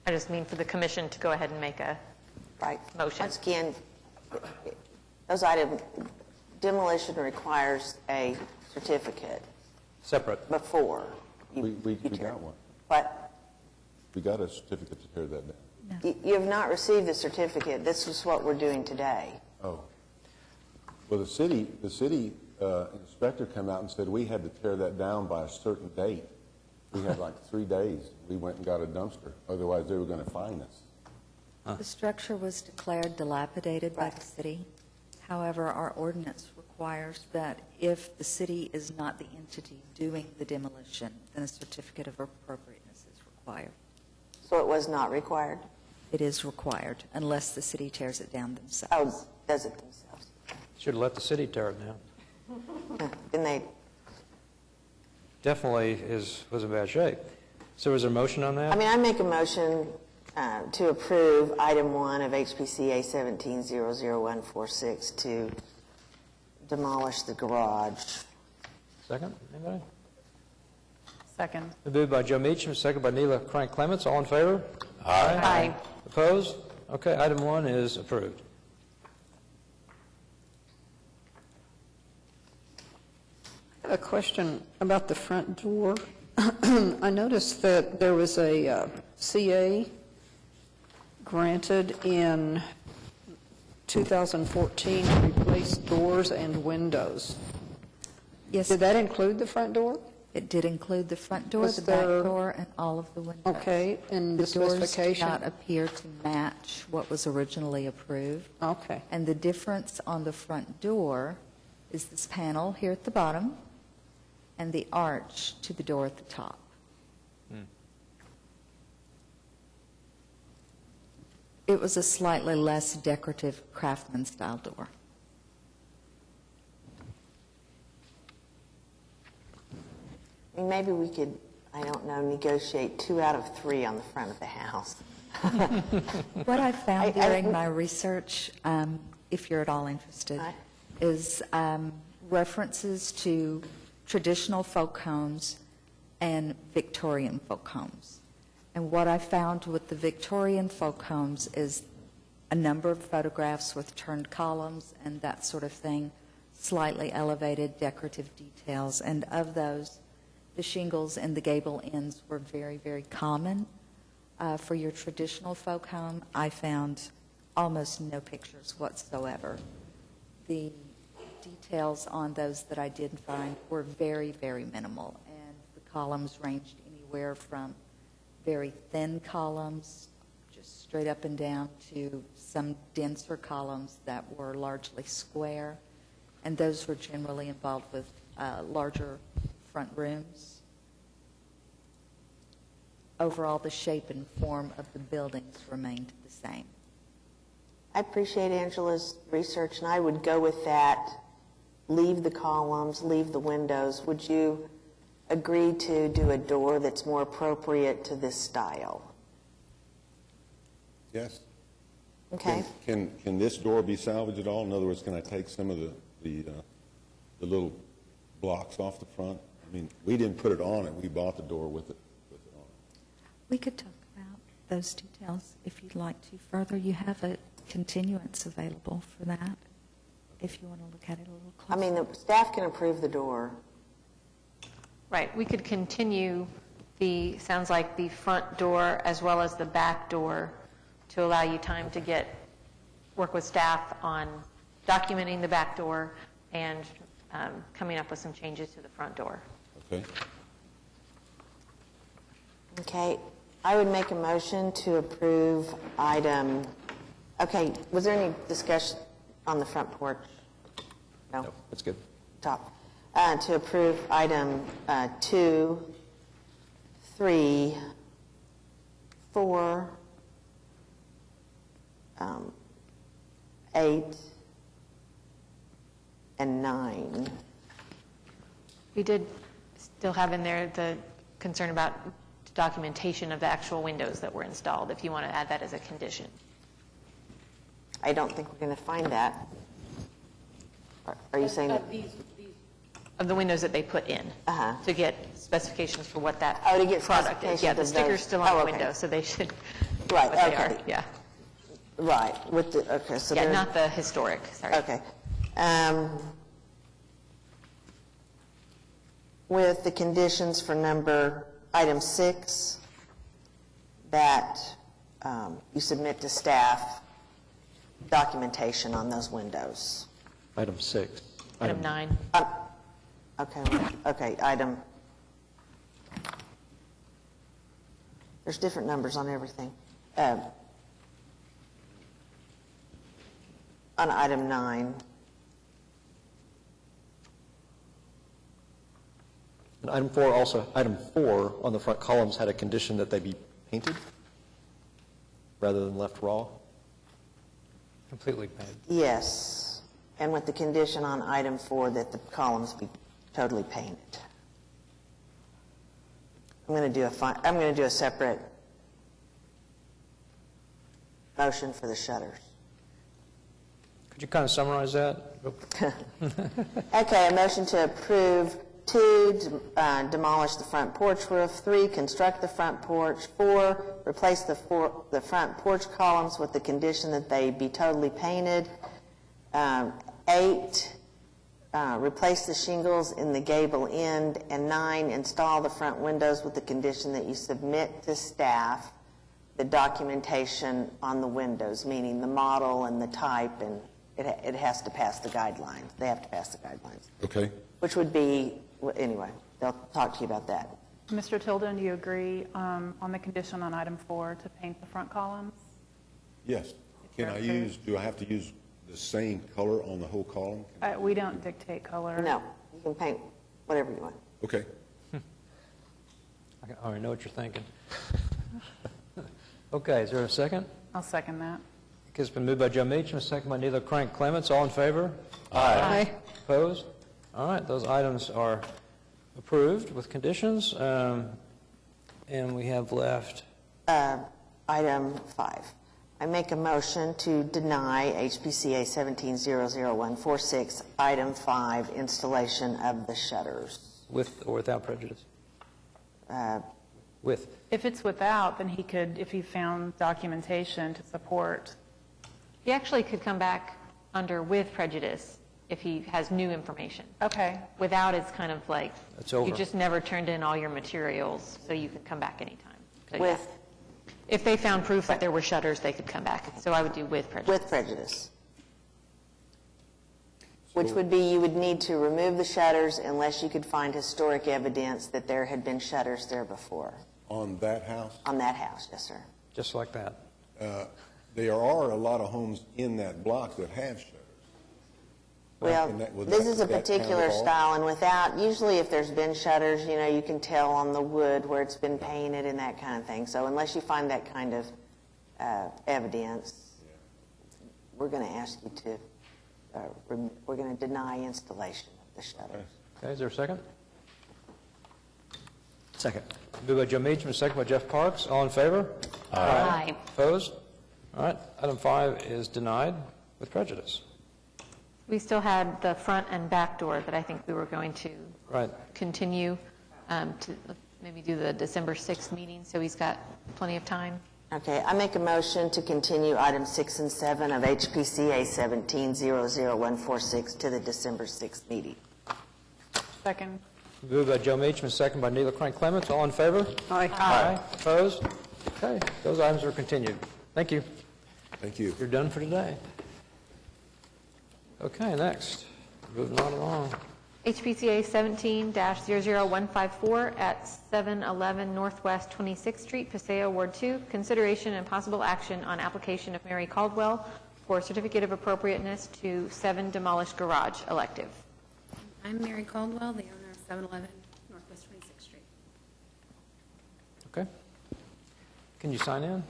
I just mean for the commission to go ahead and make a Right. motion. Once again, those items, demolition requires a certificate Separate. before. We got one. What? We got a certificate to tear that down. You have not received the certificate. This is what we're doing today. Oh. Well, the city inspector came out and said we had to tear that down by a certain date. We had like 3 days. We went and got a dumpster. Otherwise, they were going to fine us. The structure was declared dilapidated by the city. However, our ordinance requires that if the city is not the entity doing the demolition, then a certificate of appropriateness is required. So it was not required? It is required unless the city tears it down themselves. Oh, does it themselves? Should have let the city tear it down. Then they, Definitely was in bad shape. So is there a motion on that? I mean, I make a motion to approve item 1 of HPCA 1700146 to demolish the garage. Second, anybody? Second. Moved by Joe Meacham, second by Neela Crank Clements. All in favor? Aye. Opposed? Okay, item 1 is approved. A question about the front door. I noticed that there was a CA granted in 2014 to replace doors and windows. Yes, Did that include the front door? it did include the front door, Was the back there- door, and all of the windows. Okay, and the The doors do specification? not appear to match what was originally approved. Okay. And the difference on the front door is this panel here at the bottom and the arch to the door at the top. It was a slightly less decorative craftsman-style door. I mean, maybe we could, I don't know, negotiate 2 out of 3 on the front of the house. What I found I- during my research, if you're at all interested, Right. is references to traditional folk homes and Victorian folk homes. And what I found with the Victorian folk homes is a number of photographs with turned columns and that sort of thing, slightly elevated decorative details. And of those, The shingles and the gable ends were very, very common. For your traditional folk home, I found almost no pictures whatsoever. The details on those that I did find were very, very minimal, and the columns ranged anywhere from very thin columns, just straight up and down, to some denser columns that were largely square, and those were generally involved with larger front rooms. Overall, the shape and form of the buildings remained the same. I appreciate Angela's research, and I would go with that. Leave the columns, leave the windows. Would you agree to do a door that's more appropriate to this style? Yes. Okay. Can this door be salvaged at all? In other words, can I take some of the little blocks off the front? I mean, we didn't put it on it. We bought the door with it on. We could talk about those details if you'd like to further. You have a continuance available for that if you want to look at it a little closer. I mean, the staff can approve the door. Right, we could continue sounds like the front door as well as the back door to allow you time to work with staff on documenting the back door and coming up with some changes to the front door. Okay. Okay, I would make a motion to approve item, okay, was there any discussion on the front porch? No? No, that's good. Top. To approve item 2, 3, 4, 8, and 9. We did still have in there the concern about documentation of the actual windows that were installed, if you want to add that as a condition. I don't think we're going to find that. Are you saying that? Of the windows that they put in, to get specifications for what that to get product is. Yeah, the specifications of sticker's those. still on Oh, the okay. window, so they should, Right, what they okay. are, yeah. Right, with the, okay, so Yeah, they're... not the historic, sorry. Okay. With the conditions for item 6, that you submit to staff documentation on those windows. Item 6. Item 9. Okay, item... There's different numbers on everything. On item 9. And item 4 also, item 4 on the front columns had a condition that they be painted rather than left raw. Completely painted. Yes, and with the condition on item 4 that the columns be totally painted. I'm going to do a separate motion for the shutters. Could you kind of summarize that? Okay, a motion to approve 2, demolish the front porch roof. 3, construct the front porch. 4, replace the front porch columns with the condition that they be totally painted. 8, replace the shingles in the gable end. And 9, install the front windows with the condition that you submit to staff the documentation on the windows, meaning the model and the type, and it has to pass the guidelines. They have to pass the guidelines. Okay. Which would be, anyway, they'll talk to you about that. Mr. Tilden, do you agree on the condition on item 4 to paint the front columns? Yes. Do I have to use the same color on the whole column? We don't dictate color. No, you can paint whatever you want. Okay. I already know what you're thinking. Okay, is there a second? I'll second that. It's been moved by Joe Meacham, a second by Neela Crank Clements. All in favor? Aye. Opposed? All right, those items are approved with conditions. And we have left... Item 5. I make a motion to deny HPCA 1700146, item 5, installation of the shutters. With or without prejudice? With. If it's without, then he could, if he found documentation to support. He actually could come back under with prejudice if he has new information. Okay. Without, it's kind of like, It's over. you just never turned in all your materials, so you can come back anytime. So, yeah. With, If they found proof that there were shutters, they could come back. So I would do with prejudice. with prejudice. Which would be, you would need to remove the shutters unless you could find historic evidence that there had been shutters there before. On that house, On that house, yes, sir. Just like that. there are a lot of homes in that block that have shutters. Well, Would this that- is a would that count particular at all? style, and without, usually if there's been shutters, you know, you can tell on the wood where it's been painted and that kind of thing. So unless you find that kind of evidence, we're going to ask you to, we're going to deny installation of the shutters. Okay, is there a second? Second. Moved by Joe Meacham, second by Jeff Parks. All in favor? Aye. Opposed? All right, item 5 is denied with prejudice. We still had the front and back door that I think we were going to Right. continue to maybe do the December 6th meeting, so he's got plenty of time. Okay, I make a motion to continue items 6 and 7 of HPCA 17-00146 to the December 6th meeting. Second. Moved by Joe Meacham, second by Neela Crank Clements. All in favor? Aye. Opposed? Okay, those items are continued. Thank you. Thank you. You're done for today. Okay, next. Moving on along. HPCA 17-00154 at 711 Northwest 26th Street, Paseo, Ward 2. Consideration and possible action on application of Mary Caldwell for certificate of appropriateness to 7 demolished garage elective. I'm Mary Caldwell, the owner of 711 Northwest 26th Street. Okay. Can you sign in?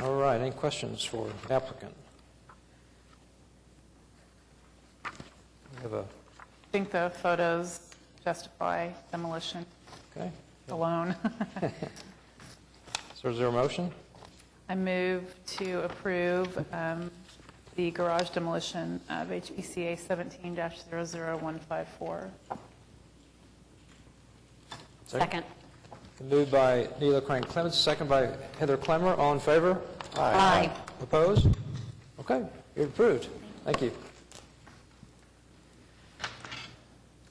All right, any questions for applicant? We have a, I think the photos justify demolition okay. alone. So is there a motion? I move to approve the garage demolition of HPCA 17-00154. Second. Moved by Neela Crank Clements, second by Heather Clemmer. All in favor? Aye. Opposed? Okay, you're approved. Thank you.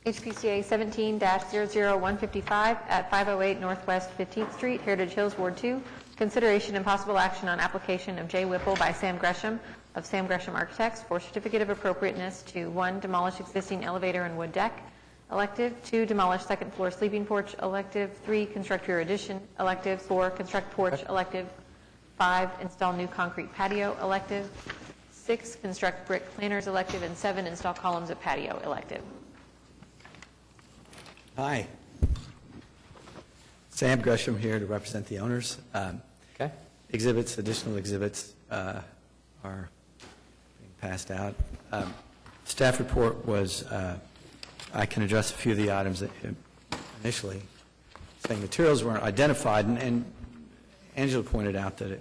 HPCA 17-00155 at 508 Northwest 15th Street, Heritage Hills, Ward 2. Consideration and possible action on application of J. Whipple by Sam Gresham of Sam Gresham Architects for certificate of appropriateness to 1, demolish existing elevator and wood deck, elective, 2, demolish second floor sleeping porch, elective, 3, construct rear addition, elective, 4, construct porch, elective, 5, install new concrete patio, elective, 6, construct brick planters, elective, and 7, install columns of patio, elective. Hi. Sam Gresham here to represent the owners. Okay. Exhibits, additional exhibits are being passed out. Staff report was, I can address a few of the items that initially, saying materials weren't identified, and Angela pointed out that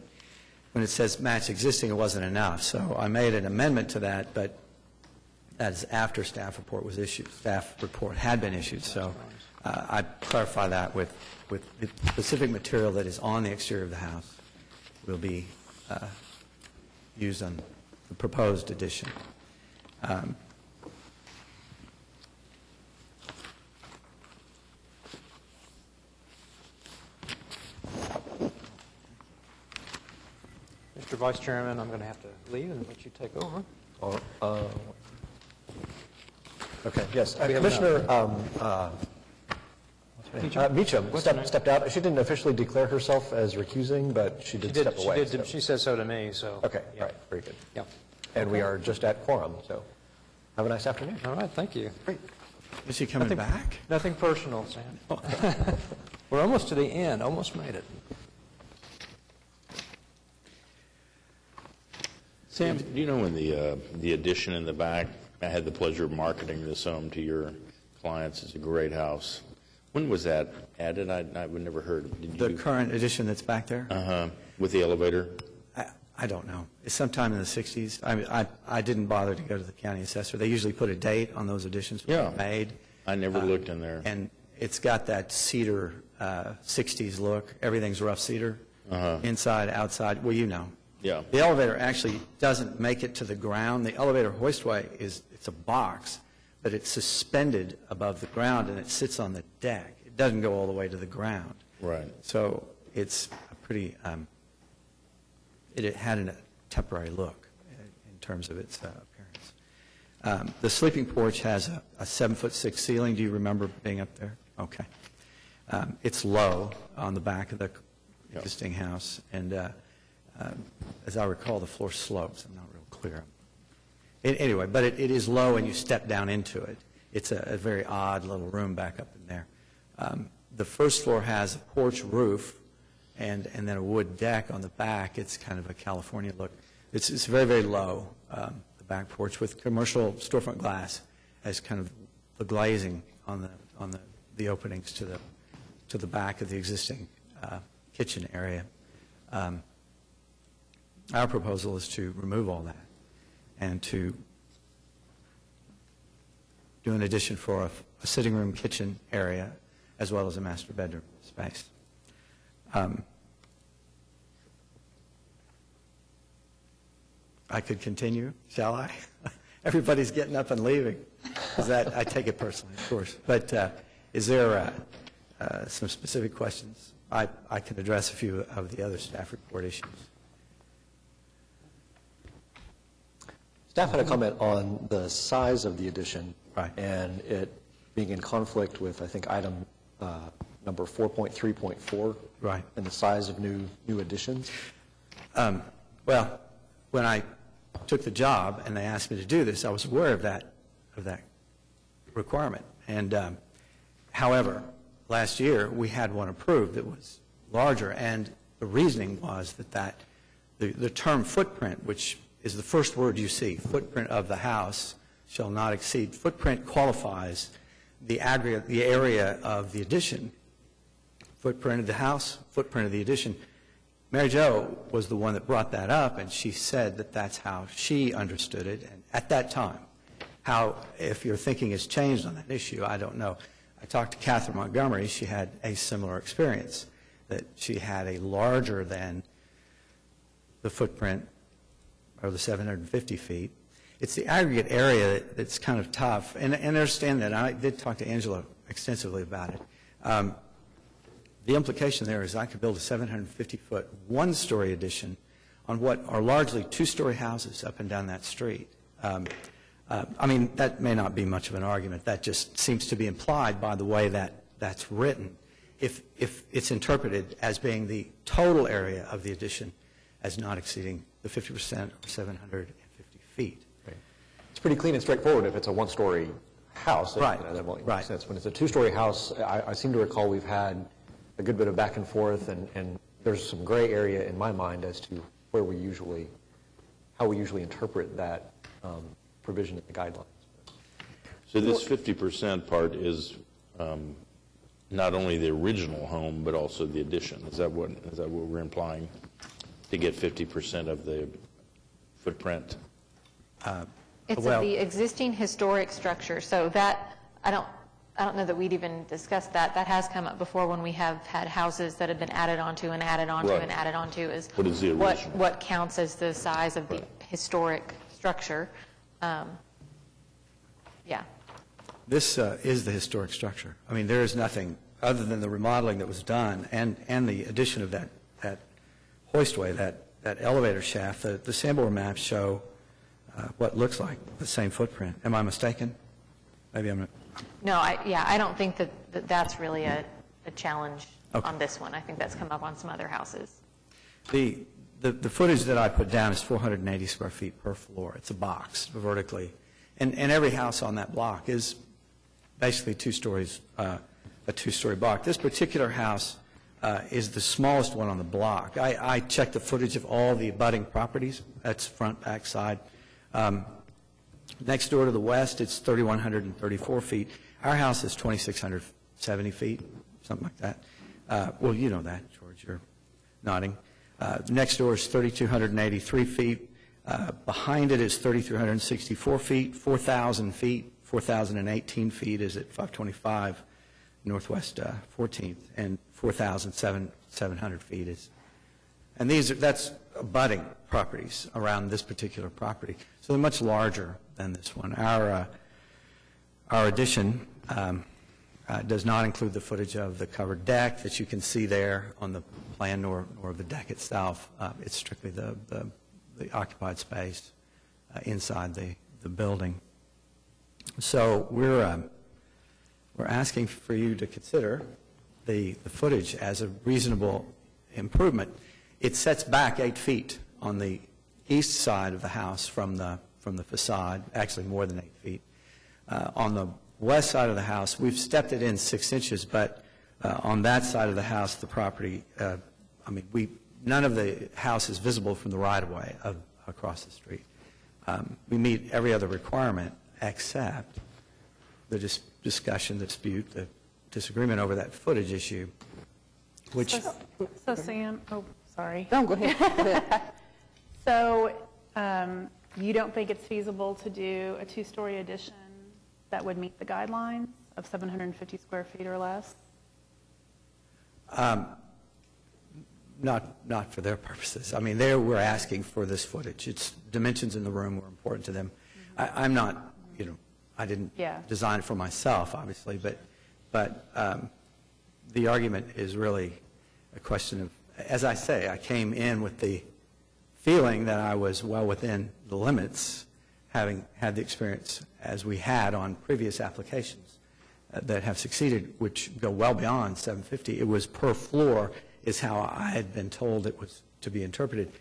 when it says match existing, it wasn't enough. So I made an amendment to that, but that is after staff report was issued. Staff report had been issued, so I clarify that with the specific material that is on the exterior of the house will be used on the proposed addition. Mr. Vice Chairman, I'm going to have to leave and let you take over. Okay, yes. We have Commissioner Meacham? Meacham What's her name? stepped out. She didn't officially declare herself as recusing, but she did step away. so- She said so to me, so. Okay, yeah. right, very good. Yeah. And we are just at quorum, so have a nice afternoon. All right, thank you. Great. Is she coming back? Nothing personal, Sam. We're almost to the end, almost made it. Sam, do you know when the addition in the back, I had the pleasure of marketing this home to your clients. It's a great house. When was that added? I would never heard. Did The you? current addition that's back there? With the elevator? I don't know. It's sometime in the 60s. I didn't bother to go to the county assessor. They usually put a date on those additions when they're made. I never looked in there. And it's got that cedar 60s look. Everything's rough cedar, inside, outside. Well, you know. Yeah. The elevator actually doesn't make it to the ground. The elevator hoistway it's a box, but it's suspended above the ground, and it sits on the deck. It doesn't go all the way to the ground. Right. So it's a pretty, it had a temporary look in terms of its appearance. The sleeping porch has a 7'6" ceiling. Do you remember being up there? Okay. It's low on the back of the existing house, and as I recall, the floor slopes. I'm not real clear. Anyway, but it is low, and you step down into it. It's a very odd little room back up in there. The first floor has a porch roof and then a wood deck on the back. It's kind of a California look. It's very, very low, the back porch, with commercial storefront glass as kind of the glazing on the openings to the back of the existing kitchen area. Our proposal is to remove all that and to do an addition for a sitting room kitchen area as well as a master bedroom space. I could continue, shall I? Everybody's getting up and leaving. I take it personally, of course. But is there some specific questions? I can address a few of the other staff report issues. Staff had a comment on the size of the addition. Right. And it being in conflict with, I think, item number 4.3.4. Right. And the size of new additions. Well, when I took the job and they asked me to do this, I was aware of that requirement. And however, last year we had one approved that was larger, and the reasoning was that the term footprint, which is the first word you see, footprint of the house shall not exceed. Footprint qualifies the aggregate, the area of the addition. Footprint of the house, footprint of the addition. Mary Jo was the one that brought that up, and she said that that's how she understood it. And at that time, if your thinking has changed on that issue, I don't know. I talked to Catherine Montgomery. She had a similar experience, that she had a larger than the footprint or the 750 feet. It's the aggregate area that's kind of tough. And I understand that. I did talk to Angela extensively about it. The implication there is I could build a 750-foot, one-story addition on what are largely two-story houses up and down that street. I mean, that may not be much of an argument. That just seems to be implied by the way that's written. If it's interpreted as being the total area of the addition as not exceeding the 50% or 750 feet. Right. It's pretty clean and straightforward if it's a one-story house. Right. That won't Right. make sense. When it's a two-story house, I seem to recall we've had a good bit of back and forth, and there's some gray area in my mind as to how we usually interpret that provision in the guidelines. So this 50% part is not only the original home, but also the addition. Is that what we're implying? To get 50% of the footprint? It's of the existing historic structure, so that, I don't know that we'd even discussed that. That has come up before when we have had houses that have been added onto and added onto Right. and added onto. What is the original? What counts as the size of the Right. historic structure? Yeah. This is the historic structure. I mean, there is nothing other than the remodeling that was done and the addition of that hoistway, that elevator shaft. The Sanborn maps show what looks like the same footprint. Am I mistaken? Maybe I'm not. No, I don't think that that's really a challenge Okay. on this one. I think that's come up on some other houses. The footage that I put down is 480 square feet per floor. It's a box vertically. And every house on that block is basically two stories, a two-story block. This particular house is the smallest one on the block. I checked the footage of all the abutting properties. That's front, back, side. Next door to the west, it's 3,134 feet. Our house is 2,670 feet, something like that. Well, you know that, George. You're nodding. Next door is 3,283 feet. Behind it is 3,364 feet, 4,000 feet, 4,018 feet is at 525 Northwest 14th, and 4,700 feet is, and that's abutting properties around this particular property. So they're much larger than this one. Our addition does not include the footage of the covered deck that you can see there on the plan, nor of the deck itself. It's strictly the occupied space inside the building. So we're asking for you to consider the footage as a reasonable improvement. It sets back 8 feet on the east side of the house from the facade, actually more than 8 feet. On the west side of the house, we've stepped it in 6 inches, but on that side of the house, the property, none of the house is visible from the right-of-way across the street. We meet every other requirement except the discussion, the dispute, the disagreement over that footage issue, which... So Sam, sorry. No, go ahead. Go ahead. So you don't think it's feasible to do a 2-story addition that would meet the guidelines of 750 square feet or less? Not for their purposes. I mean, we're asking for this footage. It's dimensions in the room were important to them. I'm not, I didn't design it for myself, obviously, but the argument is really a question of, as I say, I came in with the feeling that I was well within the limits, having had the experience as we had on previous applications that have succeeded, which go well beyond 750. It was per floor is how I had been told it was to be interpreted,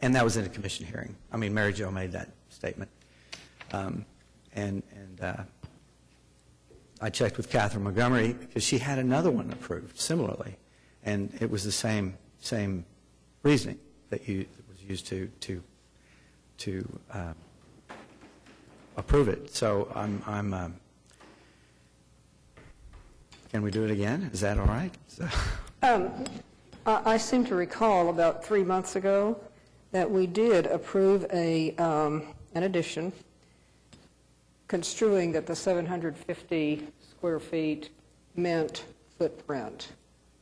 and that was in a commission hearing. I mean, Mary Jo made that statement. I checked with Catherine Montgomery because she had another one approved similarly, and it was the same reasoning that was used to approve it. So can we do it again? Is that all right? I seem to recall about 3 months ago that we did approve an addition construing that the 750 square feet meant footprint.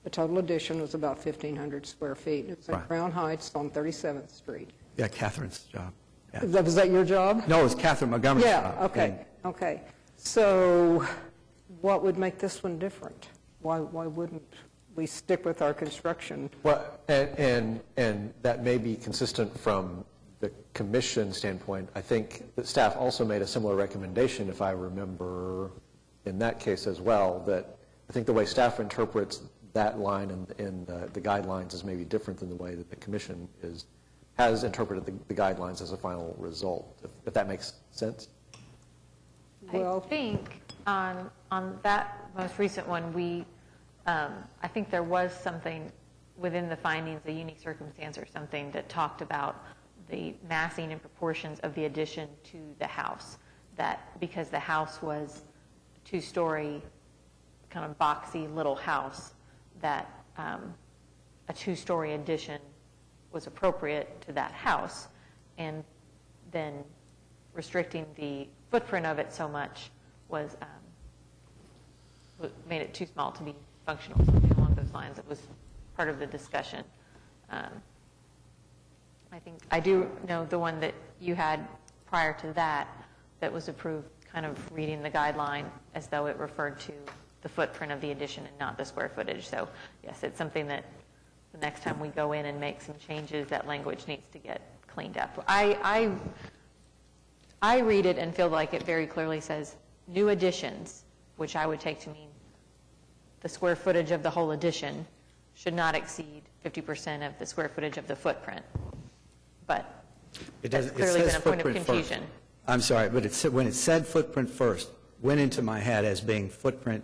The total addition was about 1,500 square feet. It was at Crown Heights on 37th Street. Yeah, Catherine's job. Yeah. Was that your job? No, it was Catherine Montgomery's job. Yeah, okay. So what would make this one different? Why wouldn't we stick with our construction? Well, and that may be consistent from the commission standpoint. I think the staff also made a similar recommendation, if I remember, in that case as well, that I think the way staff interprets that line in the guidelines is maybe different than the way that the commission has interpreted the guidelines as a final result, if that makes sense. I think on that most recent one, I think there was something within the findings, a unique circumstance or something that talked about the massing and proportions of the addition to the house, that because the house was a 2-story kind of boxy little house, that a 2-story addition was appropriate to that house, and then restricting the footprint of it so much was made it too small to be functional, something along those lines. It was part of the discussion. I do know the one that you had prior to that was approved, kind of reading the guideline as though it referred to the footprint of the addition and not the square footage. So yes, it's something that the next time we go in and make some changes, that language needs to get cleaned up. I read it and feel like it very clearly says new additions, which I would take to mean the square footage of the whole addition should not exceed 50% of the square footage of the footprint. But that's clearly been a point of confusion. I'm sorry, but when it said footprint first, went into my head as being footprint.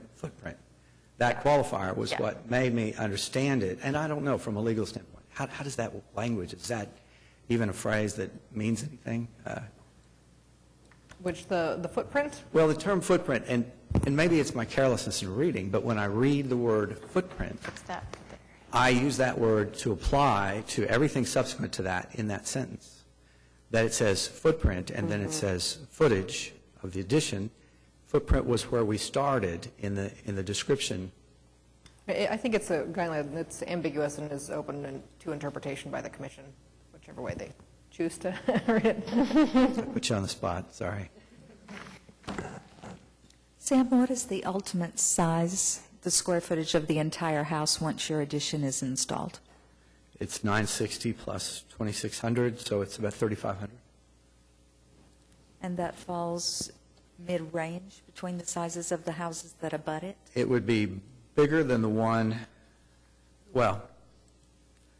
That qualifier was what made me understand it. And I don't know, from a legal standpoint, how does that language, is that even a phrase that means anything? Which, the footprint? Well, the term footprint, and maybe it's my carelessness in reading, but when I read the word footprint, I use that word to apply to everything subsequent to that in that sentence. That it says footprint, and then it says footage of the addition. Footprint was where we started in the description I think it's a guideline that's ambiguous and is open to interpretation by the commission, whichever way they choose to read it. Put you on the spot, sorry. Sam, what is the ultimate size, the square footage of the entire house once your addition is installed? It's 960 plus 2,600, so it's about 3,500. And that falls mid-range between the sizes of the houses that abut it? It would be bigger than the one, well,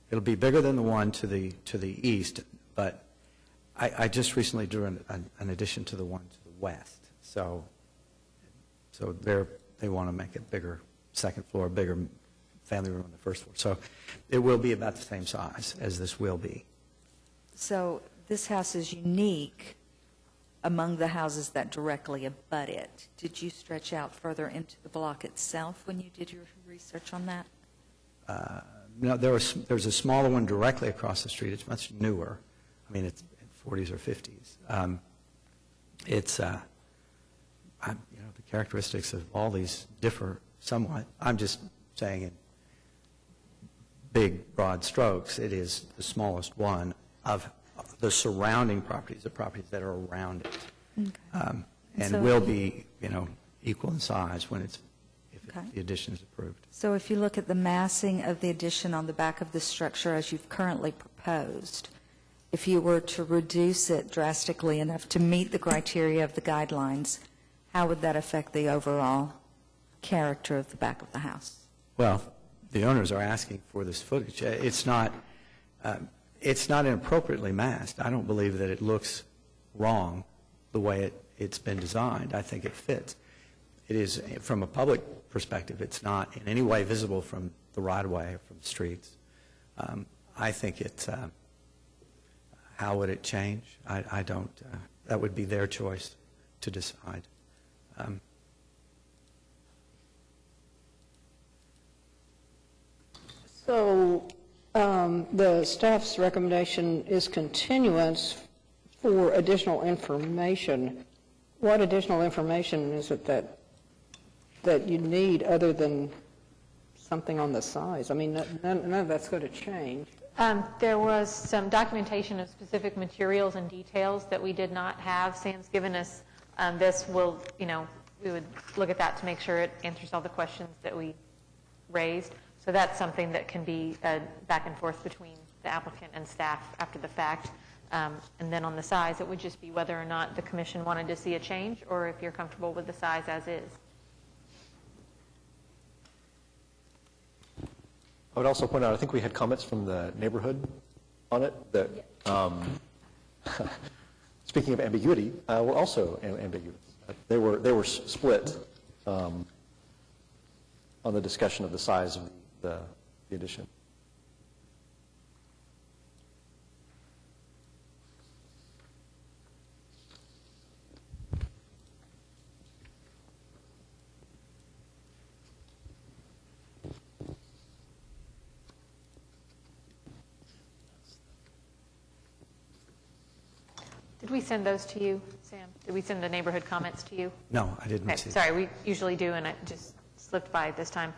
it'll be bigger than the one to the east, but I just recently drew an addition to the one to the west. So they want to make it bigger, second floor, bigger family room on the first floor. So it will be about the same size as this will be. So this house is unique among the houses that directly abut it. Did you stretch out further into the block itself when you did your research on that? No, there's a smaller one directly across the street. It's much newer. I mean, it's 40s or 50s. The characteristics of all these differ somewhat. I'm just saying in big, broad strokes, it is the smallest one of the surrounding properties, the properties that are around it. Okay. And so will be, equal in size when if Okay. the addition is approved. So if you look at the massing of the addition on the back of the structure as you've currently proposed, if you were to reduce it drastically enough to meet the criteria of the guidelines, how would that affect the overall character of the back of the house? Well, the owners are asking for this footage. It's not inappropriately masked. I don't believe that it looks wrong the way it's been designed. I think it fits. It is, from a public perspective, it's not in any way visible from the right-of-way or from the streets. I think it's, how would it change? I don't, that would be their choice to decide. So the staff's recommendation is continuance for additional information. What additional information is it that you need other than something on the size? I mean, none of that's going to change. There was some documentation of specific materials and details that we did not have. Sam's given us this. We would look at that to make sure it answers all the questions that we raised. So that's something that can be back and forth between the applicant and staff after the fact. And then on the size, it would just be whether or not the commission wanted to see a change or if you're comfortable with the size as is. I would also point out, I think we had comments from the neighborhood on it that, speaking of ambiguity, were also ambiguous. They were split on the discussion of the size of the addition. Did we send those to you, Sam? Did we send the neighborhood comments to you? No, I didn't Okay, see. sorry, we usually do, and it just slipped by this time.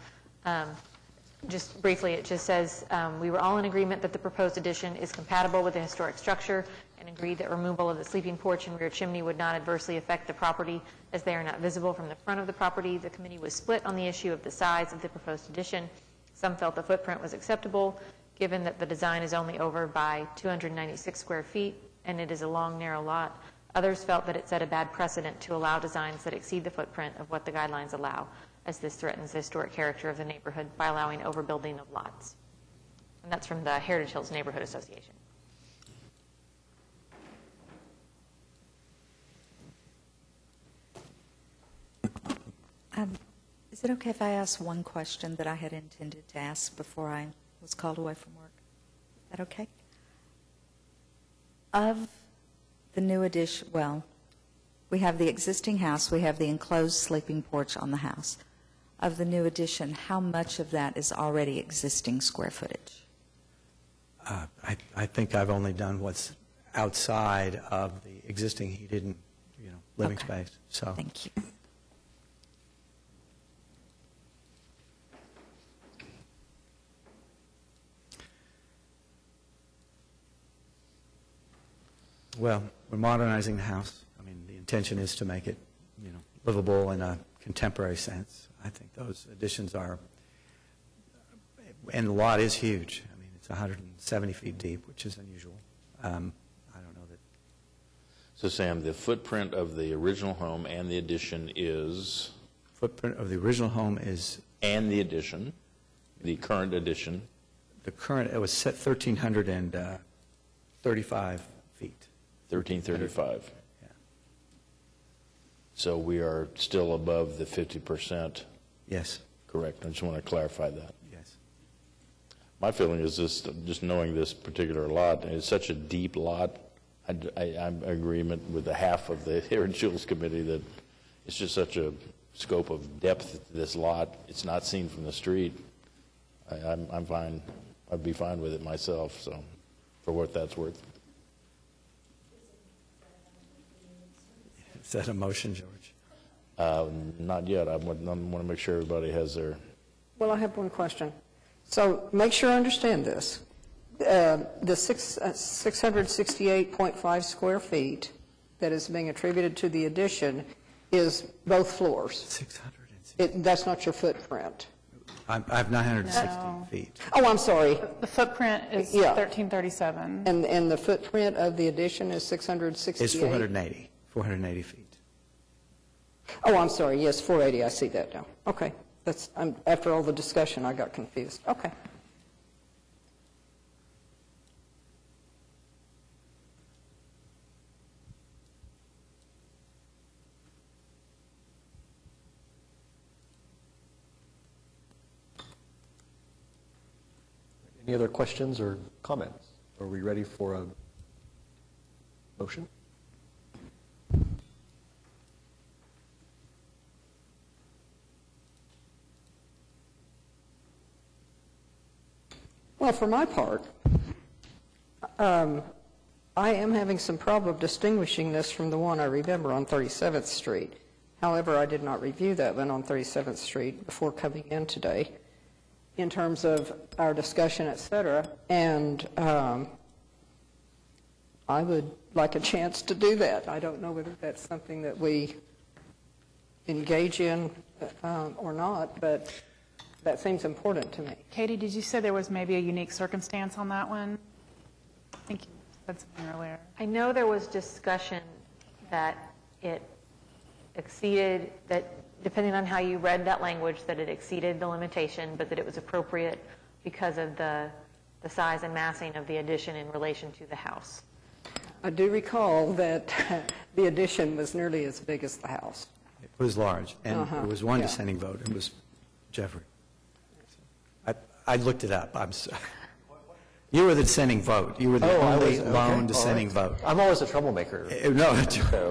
Just briefly, it just says, we were all in agreement that the proposed addition is compatible with the historic structure and agreed that removal of the sleeping porch and rear chimney would not adversely affect the property as they are not visible from the front of the property. The committee was split on the issue of the size of the proposed addition. Some felt the footprint was acceptable, given that the design is only over by 296 square feet and it is a long, narrow lot. Others felt that it set a bad precedent to allow designs that exceed the footprint of what the guidelines allow, as this threatens the historic character of the neighborhood by allowing overbuilding of lots. And that's from the Heritage Hills Neighborhood Association. Is it okay if I ask one question that I had intended to ask before I was called away from work? Is that okay? Of the new addition, well, we have the existing house, we have the enclosed sleeping porch on the house. Of the new addition, how much of that is already existing square footage? I think I've only done what's outside of the existing heated and, living space. So thank you. Well, we're modernizing the house. I mean, the intention is to make it, livable in a contemporary sense. I think those additions are, and the lot is huge. I mean, it's 170 feet deep, which is unusual. I don't know that. So Sam, the footprint of the original home and the addition is? Footprint of the original home is? And the addition, the current addition? The current, it was set 1,335 feet. 1,335. Yeah. So we are still above the 50%? Yes. Correct. I just want to clarify that. Yes. My feeling is just knowing this particular lot, it's such a deep lot, I'm in agreement with the half of the Aaron Jules Committee that it's just such a scope of depth to this lot. It's not seen from the street. I'm fine. I'd be fine with it myself, so for what that's worth. Is that a motion, George? Not yet. I want to make sure everybody has their... Well, I have one question. So make sure I understand this. The 668.5 square feet that is being attributed to the addition is both floors. 660. That's not your footprint. I have 960 feet. Oh, I'm sorry. The footprint is 1337. And the footprint of the addition is 668? It's 480 feet. Oh, I'm sorry. Yes, 480. I see that now. Okay. After all the discussion, I got confused. Okay. Any other questions or comments? Are we ready for a motion? Well, for my part, I am having some problem distinguishing this from the one I remember on 37th Street. However, I did not review that one on 37th Street before coming in today in terms of our discussion, et cetera, and I would like a chance to do that. I don't know whether that's something that we engage in or not, but that seems important to me. Katie, did you say there was maybe a unique circumstance on that one? I think you said something earlier. I know there was discussion that it exceeded, that depending on how you read that language, that it exceeded the limitation, but that it was appropriate because of the size and massing of the addition in relation to the house. I do recall that the addition was nearly as big as the house. It was large, and there was one dissenting vote. It was Jeffrey. I looked it up. I'm sorry. You were the dissenting vote. You were the only lone dissenting vote. I'm always a troublemaker. No,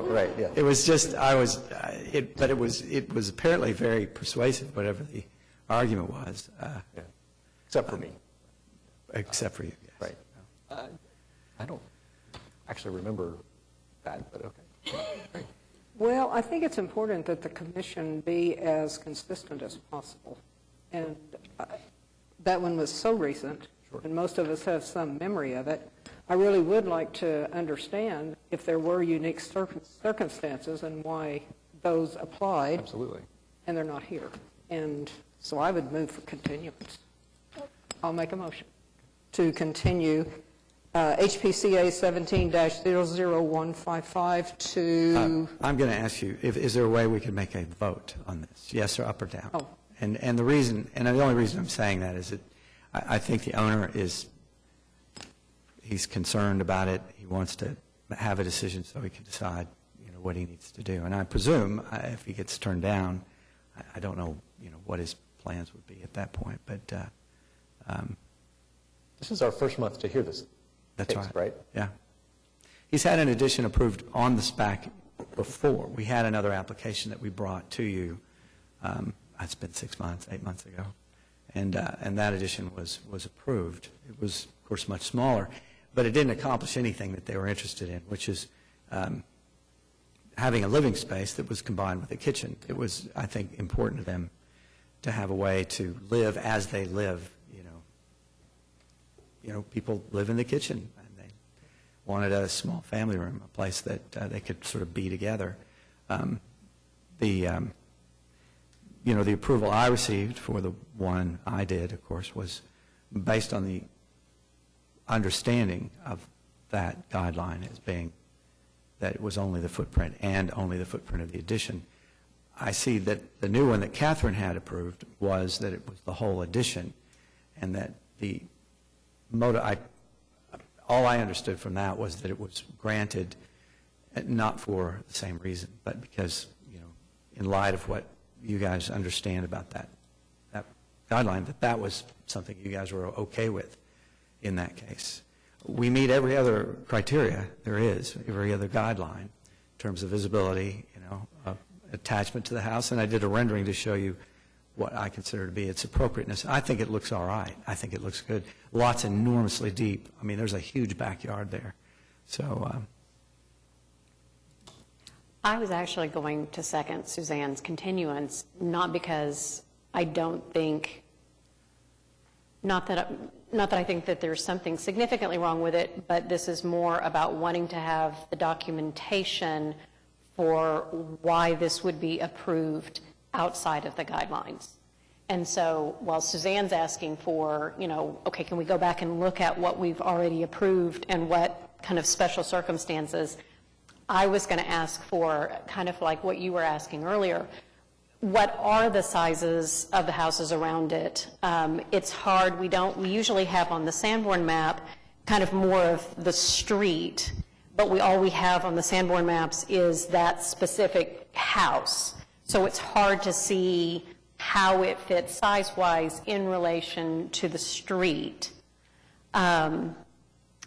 right. Yeah. It was just but it was apparently very persuasive, whatever the argument was. Except for me. Except for you. Yes. Right. I don't actually remember that, but okay. Great. Well, I think it's important that the commission be as consistent as possible. And that one was so recent, and most of us have some memory of it. I really would like to understand if there were unique circumstances and why those applied. Absolutely. And they're not here. And so I would move for continuance. I'll make a motion to continue HPCA 17-00155 to... I'm going to ask you, is there a way we can make a vote on this, yes or up or down? Oh. And the reason, and the only reason I'm saying that is that I think the owner he's concerned about it. He wants to have a decision so he can decide, what he needs to do. And I presume if he gets turned down, I don't know, what his plans would be at that point. But this is our first month to hear this. That's case, right. Yeah. He's had an addition approved on the SPAC before. We had another application that we brought to you. It's been 8 months ago. And that addition was approved. It was, of course, much smaller, but it didn't accomplish anything that they were interested in, which is having a living space that was combined with a kitchen. It was, I think, important to them to have a way to live as they live. People live in the kitchen, and wanted a small family room, a place that they could sort of be together. The approval I received for the one I did, of course, was based on the understanding of that guideline as being that it was only the footprint and only the footprint of the addition. I see that the new one that Catherine had approved was that it was the whole addition, and that the all I understood from that was that it was granted not for the same reason, but because, in light of what you guys understand about that guideline, that was something you guys were okay with in that case. We meet every other criteria there is, every other guideline in terms of visibility, attachment to the house, and I did a rendering to show you what I consider to be its appropriateness. I think it looks all right. I think it looks good. Lot's enormously deep. I mean, there's a huge backyard there. So I was actually going to second Suzanne's continuance, not because I don't think, not that I think that there's something significantly wrong with it, but this is more about wanting to have the documentation for why this would be approved outside of the guidelines. And so while Suzanne's asking for, okay, can we go back and look at what we've already approved and what kind of special circumstances, I was going to ask for kind of like what you were asking earlier. What are the sizes of the houses around it? It's hard. We usually have on the Sanborn map kind of more of the street, but all we have on the Sanborn maps is that specific house. So it's hard to see how it fits size-wise in relation to the street. And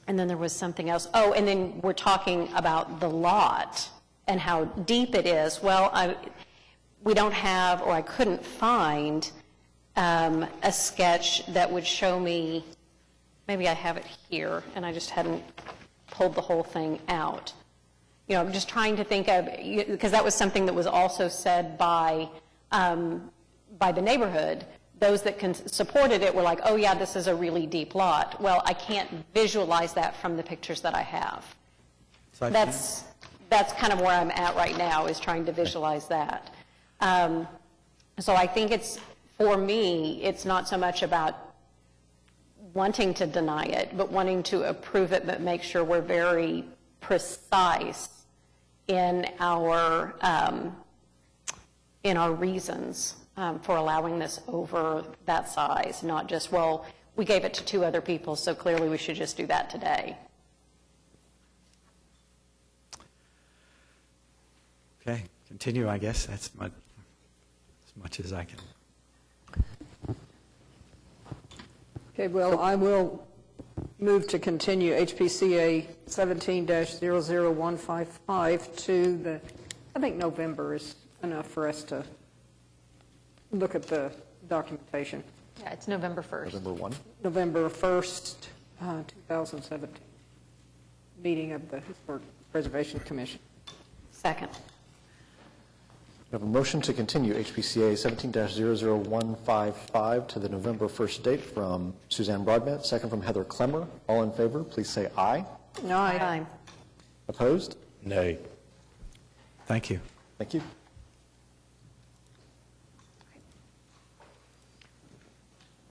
then there was something else. Oh, and then we're talking about the lot and how deep it is. Well, we don't have, or I couldn't find a sketch that would show me, maybe I have it here, and I just hadn't pulled the whole thing out. I'm just trying to think of, because that was something that was also said by the neighborhood. Those that supported it were like, oh yeah, this is a really deep lot. Well, I can't visualize that from the pictures that I have. So that's kind of where I'm at right now, is trying to visualize that. So I think for me, it's not so much about wanting to deny it, but wanting to approve it, but make sure we're very precise in our reasons for allowing this over that size, not just, well, we gave it to 2 other people, so clearly we should just do that today. okay, continue, I guess. That's as much as I can. Okay, well, I will move to continue HPCA 17-00155 to I think November is enough for us to look at the documentation. Yeah, it's November 1st. November 1? November 1st, 2017, meeting of the Historic Preservation Commission. Second. We have a motion to continue HPCA 17-00155 to the November 1st date from Suzanne Broadbent, second from Heather Clemmer. All in favor, please say aye. Aye. Opposed? Nay. Thank you. Thank you.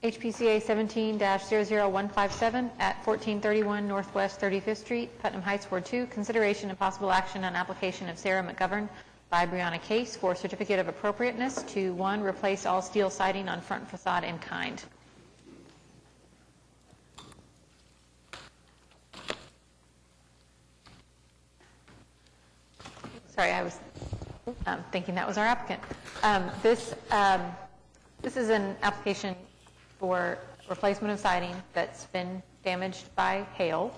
HPCA 17-00157 at 1431 Northwest 35th Street, Putnam Heights, Ward 2. Consideration and possible action on application of Sarah McGovern by Brianna Case for certificate of appropriateness to 1, replace all steel siding on front facade in kind. Sorry, I was thinking that was our applicant. This is an application for replacement of siding that's been damaged by hail,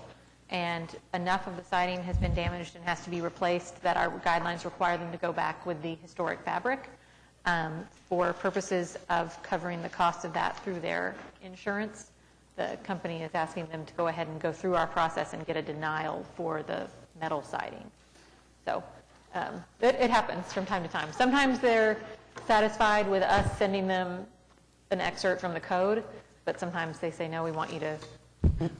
and enough of the siding has been damaged and has to be replaced that our guidelines require them to go back with the historic fabric. For purposes of covering the cost of that through their insurance, the company is asking them to go ahead and go through our process and get a denial for the metal siding. So it happens from time to time. Sometimes they're satisfied with us sending them an excerpt from the code, but sometimes they say, no, we want you to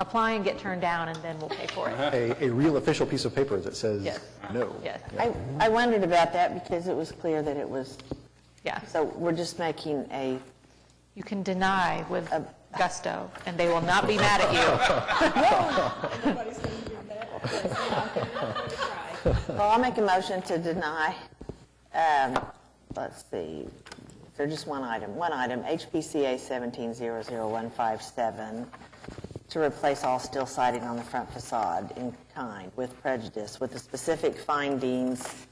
apply and get turned down, and then we'll pay for it. A real official piece of paper that says Yes. no. Yes. I wondered about that because it was clear that it was, Yeah. so we're just making a, You can deny with gusto, and they will not be mad at you. well, I'll make a motion to deny, let's see, there's just one item, HPCA 1700157, to replace all steel siding on the front facade in kind with prejudice, with the specific findings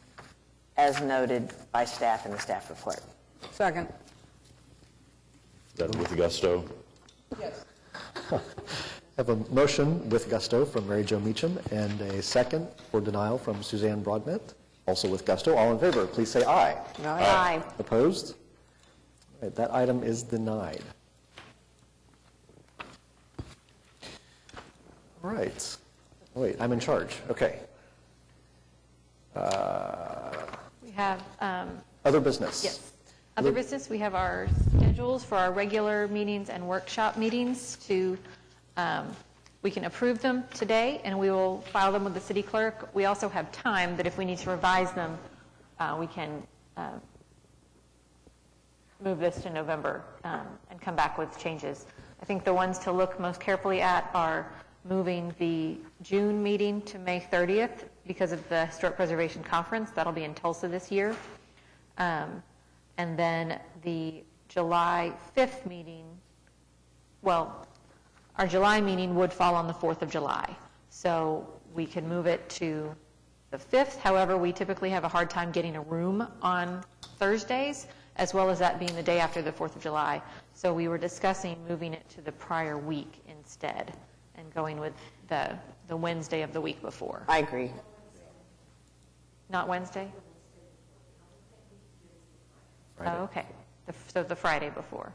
as noted by staff in the staff report. Second. Is that with gusto? Yes. I have a motion with gusto from Mary Jo Meacham and a second for denial from Suzanne Broadbent, also with gusto. All in favor, please say aye. Aye. Opposed? All right, that item is denied. All right. Wait, I'm in charge. Okay. We have Other business. Yes. Other business, we have our schedules for our regular meetings and workshop meetings to, we can approve them today, and we will file them with the city clerk. We also have time that if we need to revise them, we can move this to November and come back with changes. I think the ones to look most carefully at are moving the June meeting to May 30th because of the Historic Preservation Conference. That'll be in Tulsa this year. And then the July 5th meeting, well, our July meeting would fall on the 4th of July. So we could move it to the 5th. However, we typically have a hard time getting a room on Thursdays, as well as that being the day after the 4th of July. So we were discussing moving it to the prior week instead and going with the Wednesday of the week before. I agree. Not Wednesday? Friday. Oh, okay. So the Friday before.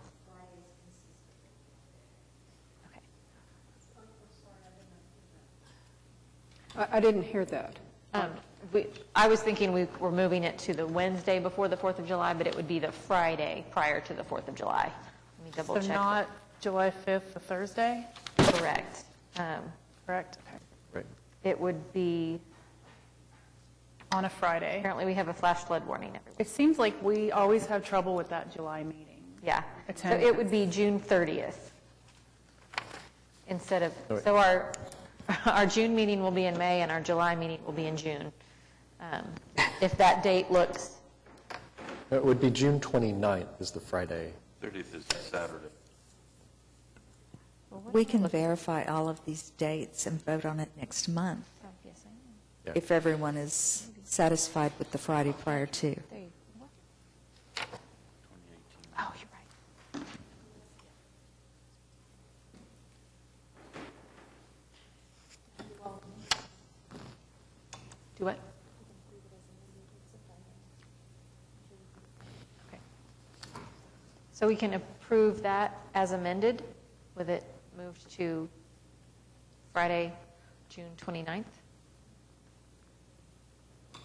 Okay. I didn't hear that. I was thinking we were moving it to the Wednesday before the 4th of July, but it would be the Friday prior to the 4th of July. Let me double check. So not July 5th, the Thursday? Correct. Correct, okay. Right. It would be, On a Friday. apparently we have a flash flood warning everywhere. It seems like we always have trouble with that July meeting. Yeah. So Attendance. it would be June 30th instead of, All right. so our June meeting will be in May and our July meeting will be in June. If that date looks, It would be June 29th is the Friday. 30th is Saturday. We can verify all of these dates and vote on it next month yes, I am. Yeah. if everyone is satisfied with the Friday prior to. There you go. Oh, you're right. Do what? Okay. So we can approve that as amended with it moved to Friday, June 29th?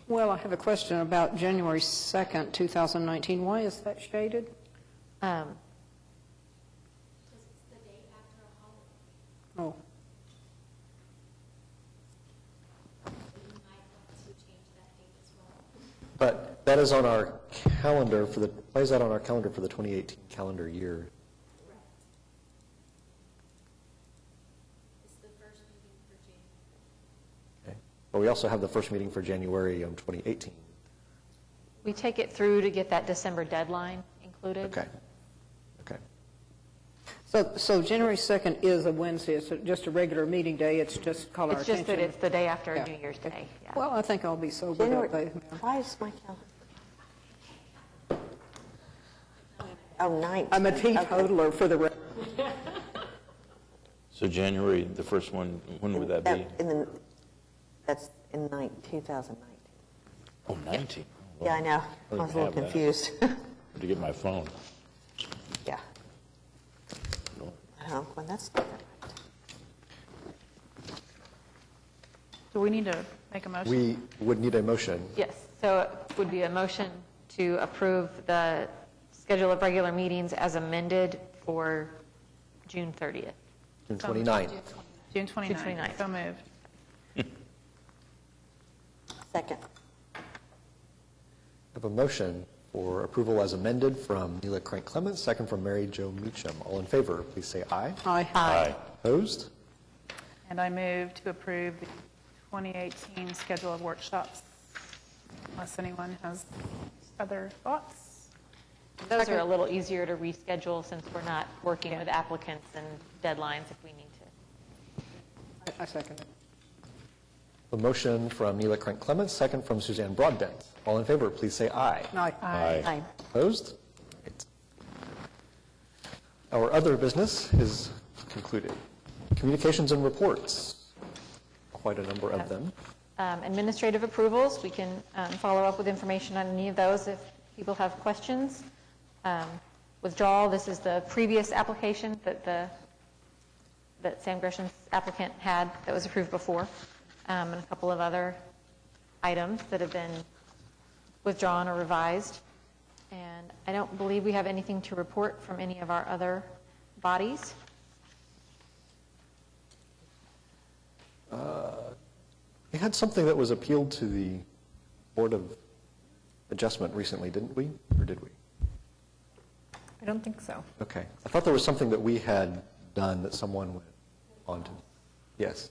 Well, I have a question about January 2nd, 2019. Why is that shaded? Oh. But that is on our calendar for the, why is that on our calendar for the 2018 calendar year? Okay. But we also have the first meeting for January 2018. We take it through to get that December deadline included. Okay. Okay. So January 2nd is a Wednesday. It's just a regular meeting day. It's just call our It's attention. just that it's the day after Yeah. New Year's Day. Yeah. Well, I think I'll be sober January, that day. why is my calendar? Oh, 19. I'm a teetotaler for the record. So January, the first one, when would that be? That's in 2019. Oh, 19. Yeah, I know. I was a little have that. confused. To get my phone. Yeah. Oh, well, that's different. Do we need to make a motion? We would need a motion. Yes, so it would be a motion to approve the schedule of regular meetings as amended for June 30th. June 29th. June 29th. June 29th. So moved. Second. I have a motion for approval as amended from Neela Crank Clements, second from Mary Jo Meacham. All in favor, please say aye. Aye. Aye. Opposed? And I move to approve the 2018 schedule of workshops, unless anyone has other thoughts. Those are a little easier to reschedule since we're not working with applicants and deadlines if we need to. I second it. A motion from Neela Crank Clements, second from Suzanne Broadbent. All in favor, please say aye. Aye. Aye. Opposed? Right. Our other business is concluded. Communications and reports, quite a number of them. Administrative approvals, we can follow up with information on any of those if people have questions. Withdrawal, this is the previous application that Sam Gresham's applicant had that was approved before, and a couple of other items that have been withdrawn or revised. And I don't believe we have anything to report from any of our other bodies. We had something that was appealed to the Board of Adjustment recently, didn't we? Or did we? I don't think so. Okay. I thought there was something that we had done that someone went on to. Yes.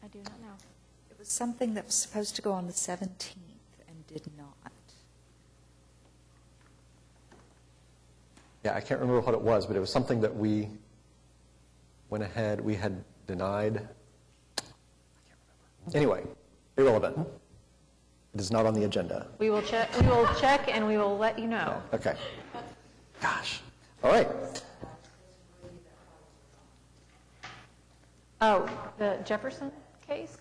I do not know. It was something that was supposed to go on the 17th and did not. Yeah, I can't remember what it was, but it was something that we went ahead, we had denied. I can't remember. Anyway, irrelevant. It is not on the agenda. We will check and we will let you know. Okay. Gosh. All right. Oh, the Jefferson case?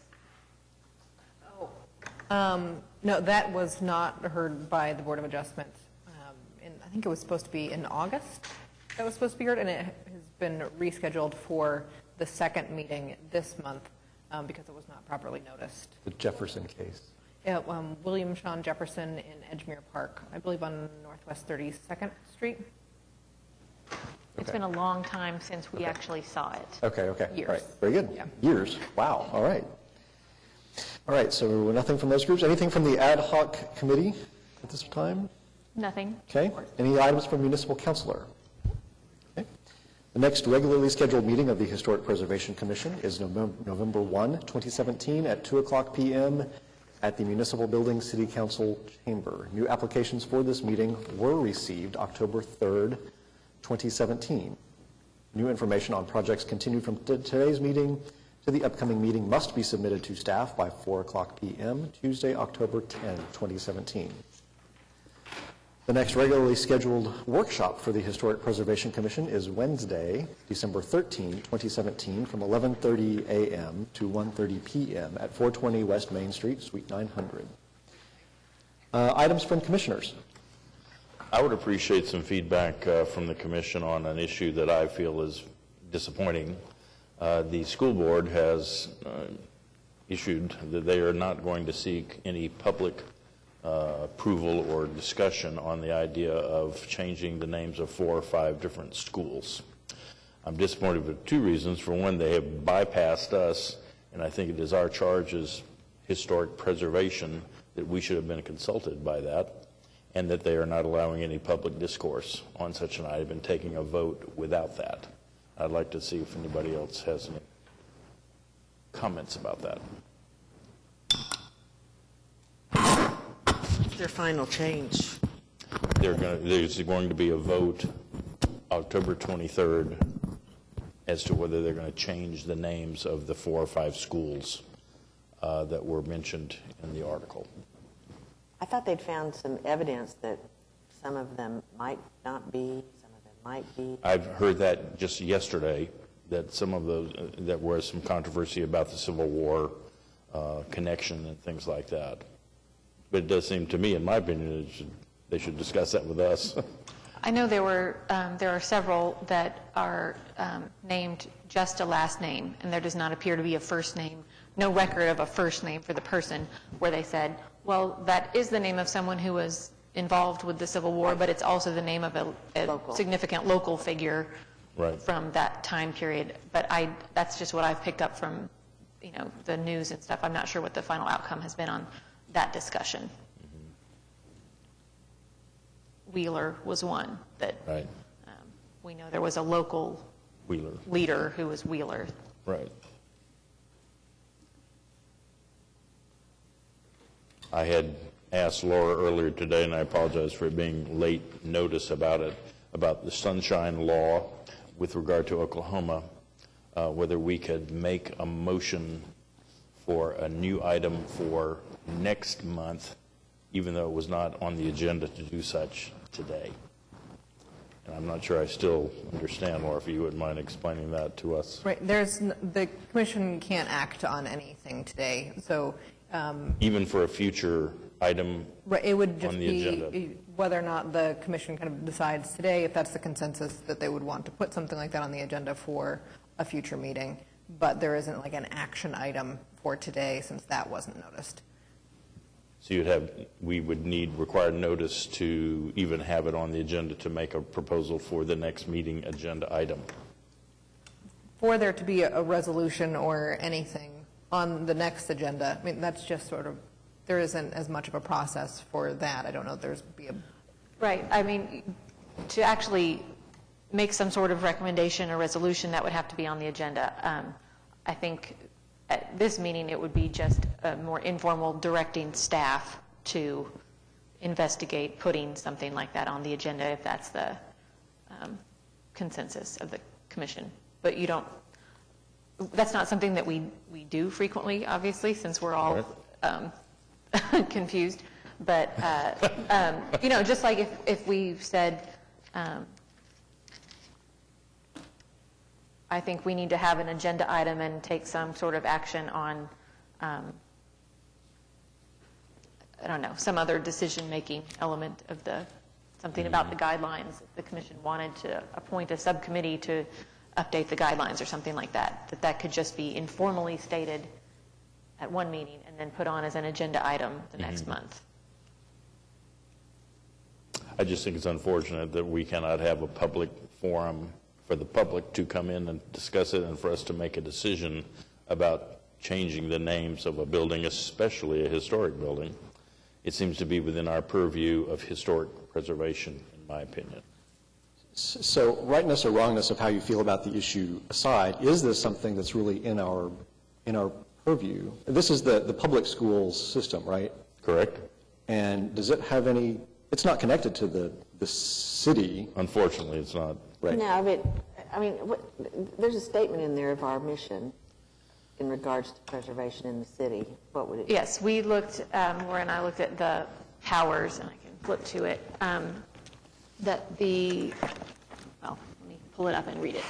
No, that was not heard by the Board of Adjustment. I think it was supposed to be in August that was supposed to be heard, and it has been rescheduled for the second meeting this month because it was not properly noticed. The Jefferson case. William Sean Jefferson in Edgemere Park, I believe on Northwest 32nd Street. It's been a long time since we actually saw it. Okay. Years. All right. Very good. Yeah. Years. Wow. All right. All right. So nothing from those groups. Anything from the ad hoc committee at this time? Nothing. Okay. Any items from municipal councilor? Okay. The next regularly scheduled meeting of the Historic Preservation Commission is November 1, 2017 at 2:00 p.m. at the Municipal Building City Council Chamber. New applications for this meeting were received October 3rd, 2017. New information on projects continued from today's meeting to the upcoming meeting must be submitted to staff by 4:00 p.m. Tuesday, October 10, 2017. The next regularly scheduled workshop for the Historic Preservation Commission is Wednesday, December 13, 2017, from 11:30 a.m. to 1:30 p.m. at 420 West Main Street, Suite 900. Items from commissioners. I would appreciate some feedback from the commission on an issue that I feel is disappointing. The school board has issued that they are not going to seek any public approval or discussion on the idea of changing the names of 4 or 5 different schools. I'm disappointed for 2 reasons. For one, they have bypassed us, and I think it is our charge as historic preservation that we should have been consulted by that, and that they are not allowing any public discourse on such an item and taking a vote without that. I'd like to see if anybody else has any comments about that. Their final change. There's going to be a vote October 23rd as to whether they're going to change the names of the 4 or 5 schools that were mentioned in the article. I thought they'd found some evidence that some of them might not be, some of them might be. I've heard that just yesterday, that some of those, that was some controversy about the Civil War connection and things like that. But it does seem to me, in my opinion, they should discuss that with us. I know there are several that are named just a last name, and there does not appear to be a first name, no record of a first name for the person, where they said, well, that is the name of someone who was involved with the Civil War, but it's also the name of a significant local figure from that time period. But that's just what I've picked up from, the news and stuff. I'm not sure what the final outcome has been on that discussion. Wheeler was one that we know there was a local leader who was Wheeler. Right. I had asked Laura earlier today, and I apologize for it being late notice about it, about the Sunshine Law with regard to Oklahoma, whether we could make a motion for a new item for next month, even though it was not on the agenda to do such today. And I'm not sure I still understand, Laura, if you wouldn't mind explaining that to us. Right. The commission can't act on anything today, so. Even for a future item It would just on the agenda. be whether or not the commission kind of decides today, if that's the consensus, that they would want to put something like that on the agenda for a future meeting. But there isn't like an action item for today since that wasn't noticed. So we would need required notice to even have it on the agenda to make a proposal for the next meeting agenda item. For there to be a resolution or anything on the next agenda, I mean, that's just sort of, there isn't as much of a process for that. I don't know if there's be a... Right. I mean, to actually make some sort of recommendation or resolution, that would have to be on the agenda. I think at this meeting, it would be just a more informal directing staff to investigate putting something like that on the agenda if that's the consensus of the commission. But that's not something that we do frequently, obviously, since we're all confused. But, just like if we said, I think we need to have an agenda item and take some sort of action on, some other decision-making element of something about the guidelines. If the commission wanted to appoint a subcommittee to update the guidelines or something like that, that could just be informally stated at one meeting and then put on as an agenda item the next month. I just think it's unfortunate that we cannot have a public forum for the public to come in and discuss it and for us to make a decision about changing the names of a building, especially a historic building. It seems to be within our purview of historic preservation, in my opinion. So rightness or wrongness of how you feel about the issue aside, is this something that's really in our purview? This is the public schools system, right? Correct. And does it have any, it's not connected to the city. Unfortunately, it's not. Right. No, but, there's a statement in there of our mission in regards to preservation in the city. What would it be? Yes, we looked, Laura and I looked at the powers, and I can flip to it, let me pull it up and read it.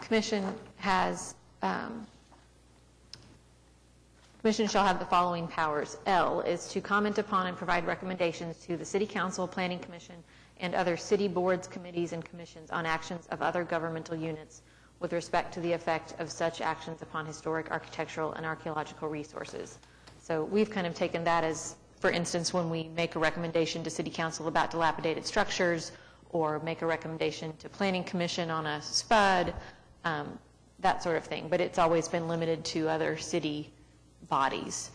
Commission shall have the following powers. L is to comment upon and provide recommendations to the City Council, Planning Commission, and other city boards, committees, and commissions on actions of other governmental units with respect to the effect of such actions upon historic, architectural, and archaeological resources. So we've kind of taken that as, for instance, when we make a recommendation to City Council about dilapidated structures or make a recommendation to Planning Commission on a SPUD, that sort of thing. But it's always been limited to other city bodies,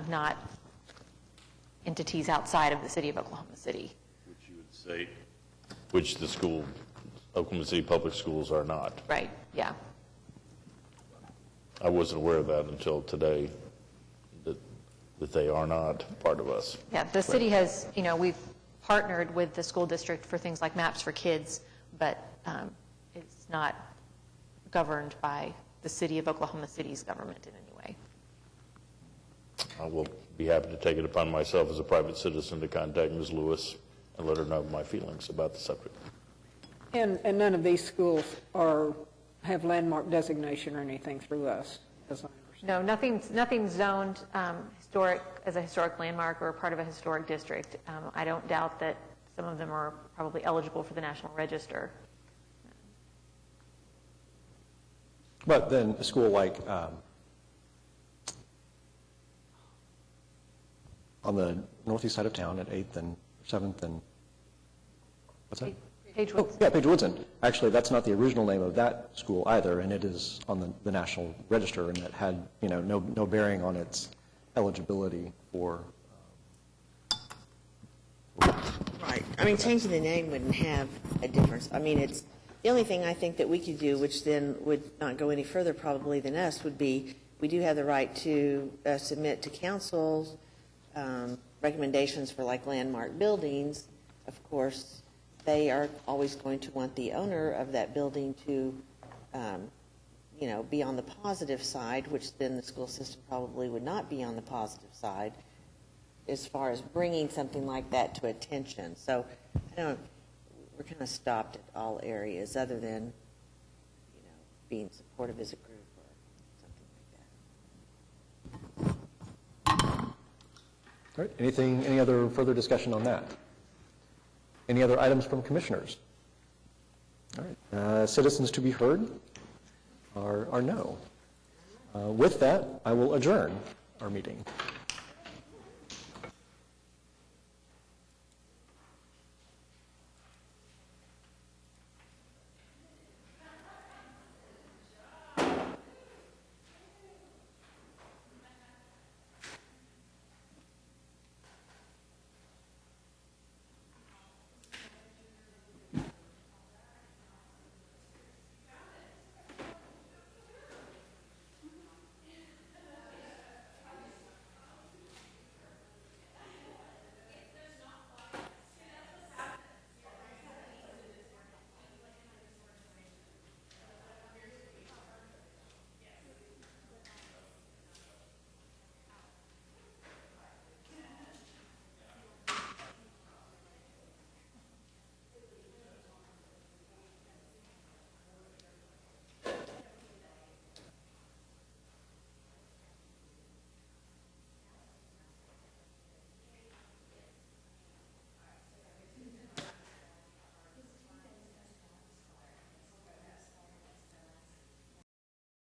not entities outside of the city of Oklahoma City. Which you would say, which the Oklahoma City Public Schools are not. Right, yeah. I wasn't aware of that until today, that they are not part of us. Yeah, the city has, we've partnered with the school district for things like Maps for Kids, but it's not governed by the city of Oklahoma City's government in any way. I will be happy to take it upon myself as a private citizen to contact Ms. Lewis and let her know my feelings about the subject. And none of these schools have landmark designation or anything through us, as I understand. No, nothing's zoned historic as a historic landmark or a part of a historic district. I don't doubt that some of them are probably eligible for the National Register. But then a school like on the northeast side of town at 8th and 7th and, what's that? Page Oh, yeah, Page Woodson. Actually, that's not the original name of that school either, and it is on the National Register, and it had, no bearing on its eligibility for. Right. I mean, changing the name wouldn't have a difference. I mean, it's, the only thing I think that we could do, which then would not go any further probably than us, would be, we do have the right to submit to council recommendations for like landmark buildings. Of course, they are always going to want the owner of that building to, be on the positive side, which then the school system probably would not be on the positive side as far as bringing something like that to attention. So we're kind of stopped at all areas other than, being supportive as a group or something like that. All right, any other further discussion on that? Any other items from commissioners? All right, citizens to be heard are no. With that, I will adjourn our meeting.